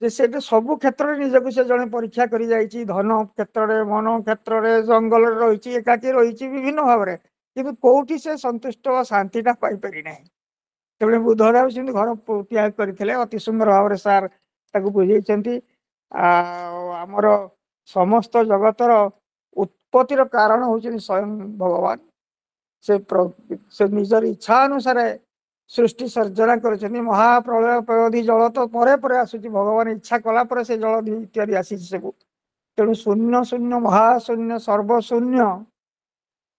ଯେ ସେଇଟା ସବୁ କ୍ଷେତ୍ରରେ ନିଜକୁ ସେ ଜଣେ ପରୀକ୍ଷା କରି ଯାଇଛି। ଧନ କ୍ଷେତ୍ରରେ ମନ କ୍ଷେତ୍ରରେ ଜଙ୍ଗଲରେ ରହିଛି ଏକାକୀ ରହିଛି ବିଭିନ୍ନ ଭାବରେ କିନ୍ତୁ କୋଉଠି ସେ ସନ୍ତୁଷ୍ଟ ବା ଶାନ୍ତିଟା ପାଇପାରି ନାହିଁ। ତେଣୁ ବୁଦ୍ଧଦେବ ସେମିତି ଘର ତ୍ୟାଗ କରିଥିଲେ ଅତି ସୁନ୍ଦର ଭାବରେ ସାର୍ ତାକୁ ବୁଝେଇଛନ୍ତି। ଆଉ ଆମର ସମସ୍ତ ଜଗତର ଉତ୍ପତ୍ତିର କାରଣ ହେଉଛନ୍ତି ସ୍ୱୟଂ ଭଗବାନ। ସେ ନିଜର ଇଚ୍ଛା ଅନୁସାରେ ସୃଷ୍ଟି ସର୍ଜନା କରିଛନ୍ତି। ମହାପ୍ରଳୟ ପୟୋଧି ଜଳ ତ ପରେ ପରେ ଆସୁଛି, ଭଗବାନ ଇଚ୍ଛା କଲା ପରେ ସେ ଜଳ ଇତ୍ୟାଦି ଆସିଛି ସବୁ। ତେଣୁ ଶୂନ୍ୟ ଶୂନ୍ୟ ମହାଶୂନ୍ୟ ସର୍ବଶୂନ୍ୟ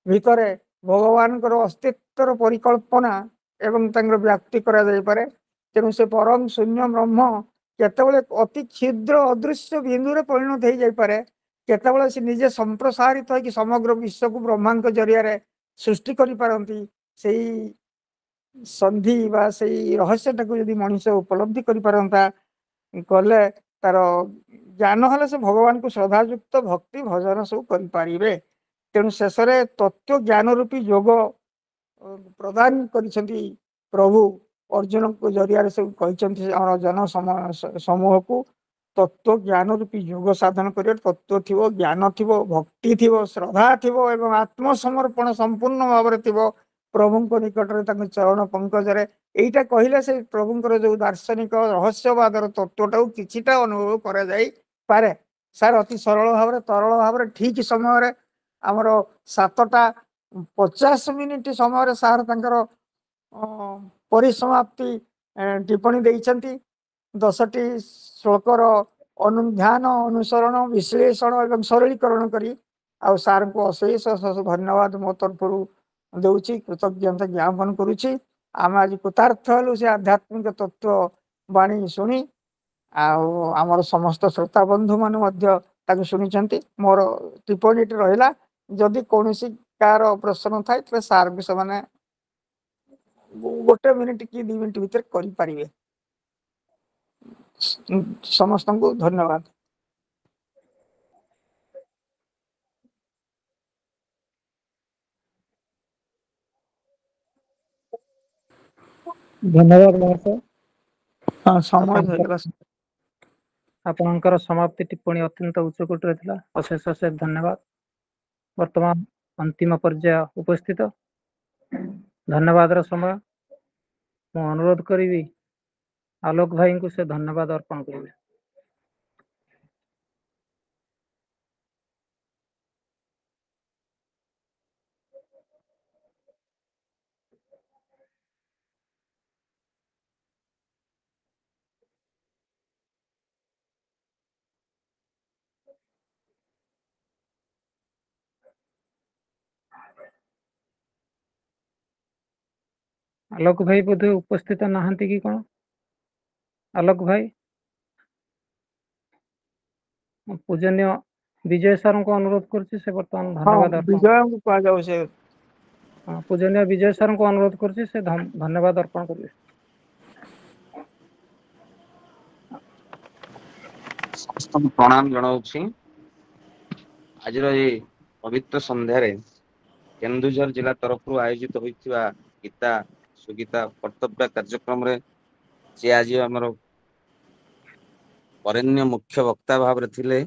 ଭିତରେ ଭଗବାନଙ୍କର ଅସ୍ତିତ୍ୱର ପରିକଳ୍ପନା ଏବଂ ତାଙ୍କର ବ୍ୟାପ୍ତି କରାଯାଇପାରେ। ତେଣୁ ସେ ପରମ ଶୂନ୍ୟ ବ୍ରହ୍ମ କେତେବେଳେ ଅତି କ୍ଷୁଦ୍ର ଅଦୃଶ୍ୟ ବିନ୍ଦୁରେ ପରିଣତ ହେଇଯାଇପାରେ, କେତେବେଳେ ସେ ନିଜେ ସମ୍ପ୍ରସାରିତ ହେଇକି ସମଗ୍ର ବିଶ୍ୱକୁ ବ୍ରହ୍ମାଙ୍କ ଜରିଆରେ ସୃଷ୍ଟି କରିପାରନ୍ତି। ସେଇ ସନ୍ଧି ବା ସେଇ ରହସ୍ୟଟାକୁ ଯଦି ମଣିଷ ଉପଲବ୍ଧି କରିପାରନ୍ତା କଲେ ତାର ଜ୍ଞାନ ହେଲେ ସେ ଭଗବାନଙ୍କୁ ଶ୍ରଦ୍ଧାଯୁକ୍ତ ଭକ୍ତି ଭଜନ ସବୁ କରିପାରିବେ। ତେଣୁ ଶେଷରେ ତତ୍ତ୍ୱ ଜ୍ଞାନ ରୂପୀ ଯୋଗ ପ୍ରଦାନ କରିଛନ୍ତି ପ୍ରଭୁ ଅର୍ଜୁନଙ୍କ ଜରିଆରେ ସବୁ କହିଛନ୍ତି ଆମର ଜନ ସମୂହକୁ ତତ୍ତ୍ୱ ଜ୍ଞାନ ରୂପୀ ଯୋଗ ସାଧନ କରିବେ। ତତ୍ତ୍ୱ ଥିବ ଜ୍ଞାନ ଥିବ ଭକ୍ତି ଥିବ ଶ୍ରଦ୍ଧା ଥିବ ଏବଂ ଆତ୍ମସମର୍ପଣ ସମ୍ପୂର୍ଣ୍ଣ ଭାବରେ ଥିବ ପ୍ରଭୁଙ୍କ ନିକଟରେ ତାଙ୍କ ଚରଣ ପଙ୍କଜରେ। ଏଇଟା କହିଲେ ସେ ପ୍ରଭୁଙ୍କର ଯେଉଁ ଦାର୍ଶନିକ ରହସ୍ୟବାଦର ତତ୍ତ୍ୱଟାକୁ କିଛିଟା ଅନୁଭବ କରାଯାଇପାରେ। ସାର୍ ଅତି ସରଳ ଭାବରେ ତରଳ ଭାବରେ ଠିକ ସମୟରେ ଆମର 7:50 ସମୟରେ ସାର୍ ତାଙ୍କର ପରିସମାପ୍ତି ଟିପ୍ପଣୀ ଦେଇଛନ୍ତି। 10ଟି ଶ୍ଲୋକର ଅନୁଧ୍ୟାନ ଅନୁସରଣ ବିଶ୍ଳେଷଣ ଏବଂ ସରଳୀକରଣ କରି ଆଉ ସାର୍ଙ୍କୁ ଅଶେଷ ଧନ୍ୟବାଦ ମୋ ତରଫରୁ ଦେଉଛି, କୃତଜ୍ଞତା ଜ୍ଞାପନ କରୁଛି। ଆମେ ଆଜି କୃତାର୍ଥ ହେଲୁ ସେ ଆଧ୍ୟାତ୍ମିକ ତତ୍ତ୍ୱ ବାଣୀ ଶୁଣି। ଆଉ ଆମର ସମସ୍ତ ଶ୍ରୋତା ବନ୍ଧୁମାନେ ମଧ୍ୟ ତାକୁ ଶୁଣିଛନ୍ତି। ମୋର ଟିପ୍ପଣୀଟି ରହିଲା, ଯଦି କୌଣସି କାହାର ପ୍ରଶ୍ନ ଥାଏ ତେବେ ସାର୍ଙ୍କୁ ସେମାନେ ଗୋଟେ ମିନିଟ କି 2 ମିନିଟ ଭିତରେ କରିପାରିବେ। ସମସ୍ତଙ୍କୁ ଧନ୍ୟବାଦ। ଧନ୍ୟବାଦ ମହୋଦୟ। ହଁ, ସମୟ ହେଇଗଲା। ଆପଣଙ୍କର ସମାପ୍ତି ଟିପ୍ପଣୀ ଅତ୍ୟନ୍ତ ଉଚ୍ଚକୋଟୀର ଥିଲା। ଅଶେଷ ଅଶେଷ ଧନ୍ୟବାଦ। ବର୍ତ୍ତମାନ ଅନ୍ତିମ ପର୍ଯ୍ୟାୟ ଉପସ୍ଥିତ। ଧନ୍ୟବାଦର ସମୟ। ମୁଁ ଅନୁରୋଧ କରିବି ଆଲୋକ ଭାଇଙ୍କୁ ସେ ଧନ୍ୟବାଦ ଅର୍ପଣ କରିବେ। ଆଲୋକ ଭାଇ ବୋଧେ ଉପସ୍ଥିତ ନାହାନ୍ତି କି କଣ? ଆଲୋକ ଭାଇ, ପୂଜନୀୟ ବିଜୟ ସାରଙ୍କୁ ଅନୁରୋଧ କରୁଛି ସେ ବର୍ତ୍ତମାନ ହଁ, ଧନ୍ୟବାଦ ଅର୍ପଣ। ବିଜୟଙ୍କୁ କୁହାଯାଉ ସେ। ପୂଜନୀୟ ବିଜୟ ସାରଙ୍କୁ ଅନୁରୋଧ କରୁଛି ସେ ଧନ୍ୟବାଦ ଅର୍ପଣ କରିବେ। ସମସ୍ତଙ୍କୁ ପ୍ରଣାମ ଜଣାଉଛି। ଆଜିର ଏହି ପବିତ୍ର ସନ୍ଧ୍ୟାରେ କେନ୍ଦୁଝର ଜିଲ୍ଲା ତରଫରୁ ଆୟୋଜିତ ହୋଇଥିବା ଗୀତା ସୁଗୀତା କର୍ତ୍ତବ୍ୟ କାର୍ଯ୍ୟକ୍ରମରେ ସେ ଆଜି ଆମର ବରେଣ୍ୟ ମୁଖ୍ୟ ବକ୍ତା ଭାବରେ ଥିଲେ।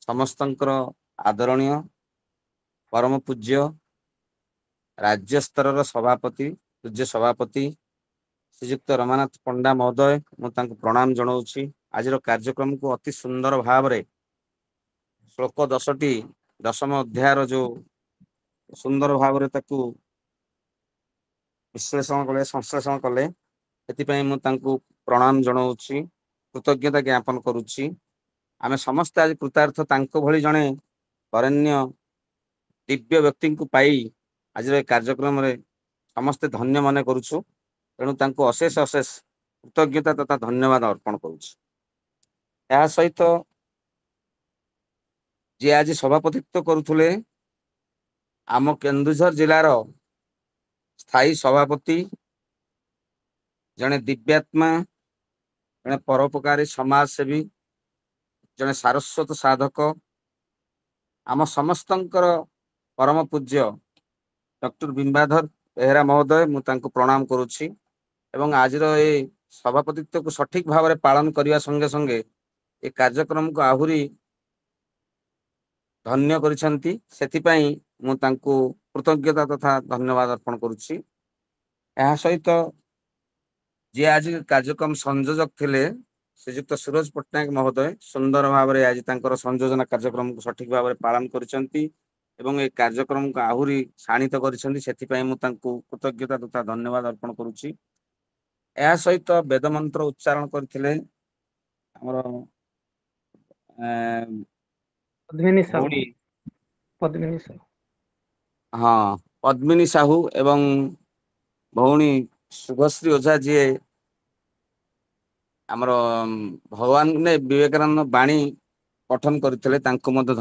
ସମସ୍ତଙ୍କର ଆଦରଣୀୟ ପରମ ପୂଜ୍ୟ ରାଜ୍ୟ ସ୍ତରର ସଭାପତି, ପୂଜ୍ୟ ସଭାପତି ଶ୍ରୀଯୁକ୍ତ ରମାନାଥ ପଣ୍ଡା ମହୋଦୟ, ମୁଁ ତାଙ୍କୁ ପ୍ରଣାମ ଜଣାଉଛି। ଆଜିର କାର୍ଯ୍ୟକ୍ରମକୁ ଅତି ସୁନ୍ଦର ଭାବରେ ଶ୍ଲୋକ 10ଟି ଦଶମ ଅଧ୍ୟାୟର ଯୋଉ ସୁନ୍ଦର ଭାବରେ ତାକୁ ବିଶ୍ଳେଷଣ କଲେ, ସଂଶ୍ଳେଷଣ କଲେ, ସେଥିପାଇଁ ମୁଁ ତାଙ୍କୁ ପ୍ରଣାମ ଜଣାଉଛି, କୃତଜ୍ଞତା ଜ୍ଞାପନ କରୁଛି। ଆମେ ସମସ୍ତେ ଆଜି କୃତାର୍ଥ ତାଙ୍କ ଭଳି ଜଣେ ବରେଣ୍ୟ ଦିବ୍ୟ ବ୍ୟକ୍ତିଙ୍କୁ ପାଇ ଆଜିର ଏ କାର୍ଯ୍ୟକ୍ରମରେ ସମସ୍ତେ ଧନ୍ୟ ମନେ କରୁଛୁ। ତେଣୁ ତାଙ୍କୁ ଅଶେଷ ଅଶେଷ କୃତଜ୍ଞତା ତଥା ଧନ୍ୟବାଦ ଅର୍ପଣ କରୁଛି। ଏହା ସହିତ ଯିଏ ଆଜି ସଭାପତିତ୍ୱ କରୁଥିଲେ ଆମ କେନ୍ଦୁଝର ଜିଲ୍ଲାର ସ୍ଥାୟୀ ସଭାପତି, ଜଣେ ଦିବ୍ୟାତ୍ମା, ଜଣେ ପରୋପକାରୀ ସମାଜ ସେବୀ, ଜଣେ ସାରସ୍ୱତ ସାଧକ, ଆମ ସମସ୍ତଙ୍କର ପରମ ପୂଜ୍ୟ ଡକ୍ଟର ବିମ୍ବାଧର ବେହେରା ମହୋଦୟ, ମୁଁ ତାଙ୍କୁ ପ୍ରଣାମ କରୁଛି। ଏବଂ ଆଜିର এই ସଭାପତିତ୍ୱକୁ ସଠିକ ଭାବରେ ପାଳନ କରିବା ସଙ୍ଗେ ସଙ୍ଗେ ଏ କାର୍ଯ୍ୟକ୍ରମକୁ ଆହୁରି ଧନ୍ୟ କରିଛନ୍ତି, ସେଥିପାଇଁ ମୁଁ ତାଙ୍କୁ କୃତଜ୍ଞତା ତଥା ଧନ୍ୟବାଦ ଅର୍ପଣ କରୁଛି। ଏହା ସହିତ ଯିଏ ଆଜି କାର୍ଯ୍ୟକ୍ରମ ସଂଯୋଜକ ଥିଲେ ଶ୍ରୀଯୁକ୍ତ ସୁରଜ ପଟ୍ଟନାୟକ ମହୋଦୟ, ସୁନ୍ଦର ଭାବରେ ଆଜି ତାଙ୍କର ସଂଯୋଜନା କାର୍ଯ୍ୟକ୍ରମକୁ ସଠିକ ଭାବରେ ପାଳନ କରିଛନ୍ତି ଏବଂ ଏ କାର୍ଯ୍ୟକ୍ରମକୁ ଆହୁରି ଶାଣିତ କରିଛନ୍ତି। ସେଥିପାଇଁ ମୁଁ ତାଙ୍କୁ କୃତଜ୍ଞତା ତଥା ଧନ୍ୟବାଦ ଅର୍ପଣ କରୁଛି। ଏହା ସହିତ ବେଦ ମନ୍ତ୍ର ଉଚ୍ଚାରଣ କରିଥିଲେ ଆମର ପଦ୍ମିନୀ ସାହୁ, ଭଉଣୀ, ପଦ୍ମିନୀ ସାହୁ। ହଁ, ପଦ୍ମିନୀ ସାହୁ ଏବଂ ଭଉଣୀ ଶୁଭଶ୍ରୀ ଓଝା, ଯିଏ ଆମର ଭଗବାନ ବିବେକାନନ୍ଦ ବାଣୀ ପଠନ କରିଥିଲେ, ତାଙ୍କୁ ମଧ୍ୟ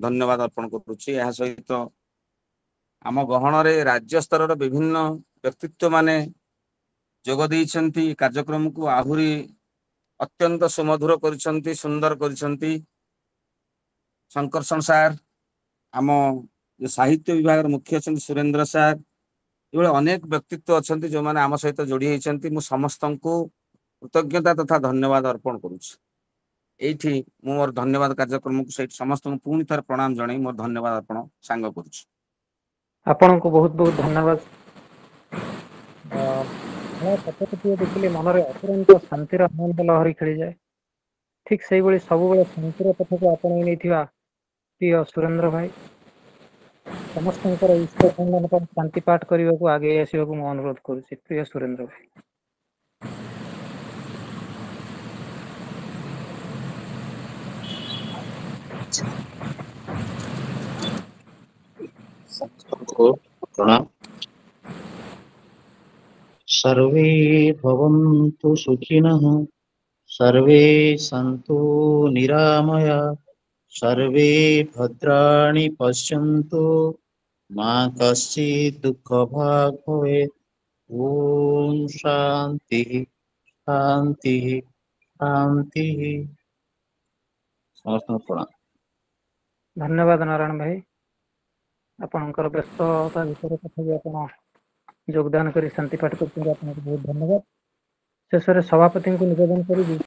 ଧନ୍ୟବାଦ ଅର୍ପଣ କରୁଛି। ଏହା ସହିତ ଆମ ଗହଣରେ ରାଜ୍ୟ ସ୍ତରର ବିଭିନ୍ନ ବ୍ୟକ୍ତିତ୍ବ ମାନେ ଯୋଗ ଦେଇଛନ୍ତି, କାର୍ଯ୍ୟକ୍ରମକୁ ଆହୁରି ଅତ୍ୟନ୍ତ ସୁମଧୁର କରିଛନ୍ତି, ସୁନ୍ଦର କରିଛନ୍ତି। ଶଙ୍କର୍ଷଣ ସାର୍, ଆମ ଯୋଉ ସାହିତ୍ୟ ବିଭାଗର ମୁଖ୍ୟ ଅଛନ୍ତି ସୁରେନ୍ଦ୍ର ସାର୍, ଏଭଳି ଅନେକ ବ୍ୟକ୍ତିତ୍ୱ ଅଛନ୍ତି ଯୋଉମାନେ ଆମ ସହିତ ଯୋଡି ହେଇଛନ୍ତି। ମୁଁ ସମସ୍ତଙ୍କୁ କୃତଜ୍ଞତା ତଥା ଧନ୍ୟବାଦ ଅର୍ପଣ କରୁଛି। ଏଇଠି ମୁଁ ମୋର ଧନ୍ୟବାଦ କାର୍ଯ୍ୟକ୍ରମକୁ ସେଇଠି ସମସ୍ତଙ୍କୁ ପୁଣି ଥରେ ପ୍ରଣାମ ଜଣାଇ ମୋର ଧନ୍ୟବାଦ ଅର୍ପଣ ସାଙ୍ଗ କରୁଛି। ଆପଣଙ୍କୁ ବହୁତ ବହୁତ ଧନ୍ୟବାଦ। ପଥଟିଏ ଦେଖିଲେ ମନରେ ଅପୂରନ୍ତ ଶାନ୍ତିର ଆନନ୍ଦ ଲହରୀ ଖେଳିଯାଏ। ଠିକ୍ ସେଇଭଳି ସବୁବେଳେ ଶାନ୍ତିର ପଥକୁ ଆପଣେଇ ନେଇଥିବା ପ୍ରିୟ ସୁରେନ୍ଦ୍ର ଭାଇ, ସମସ୍ତଙ୍କର ଇଷ୍ଟ ଖଣ୍ଡନ ପାଇଁ ଶାନ୍ତି ପାଠ କରିବାକୁ ଆଗେଇ ଆସିବାକୁ ମୁଁ ଅନୁରୋଧ କରୁଛି। ପ୍ରିୟ ସୁରେନ୍ଦ୍ର ଭାଇ, ସମସ୍ତଙ୍କୁ ପ୍ରଣାମ। सर्वे भवन्तु सुखिनः, सर्वे सन्तु निरामया, सर्वे भद्राणि पश्यन्तु, मा कश्चित् दुःखभाग् भवेत्। ओम शांति शांति शांति। समस्त प्रणाम। धन्यवाद नारायण भाई आपणकर व्यस्तता भितर कथा भी आपण योगदान करी शांति पाठ करछन्ती आपनको बहुत धन्यवाद। शेष रे सभापति को निवेदन करी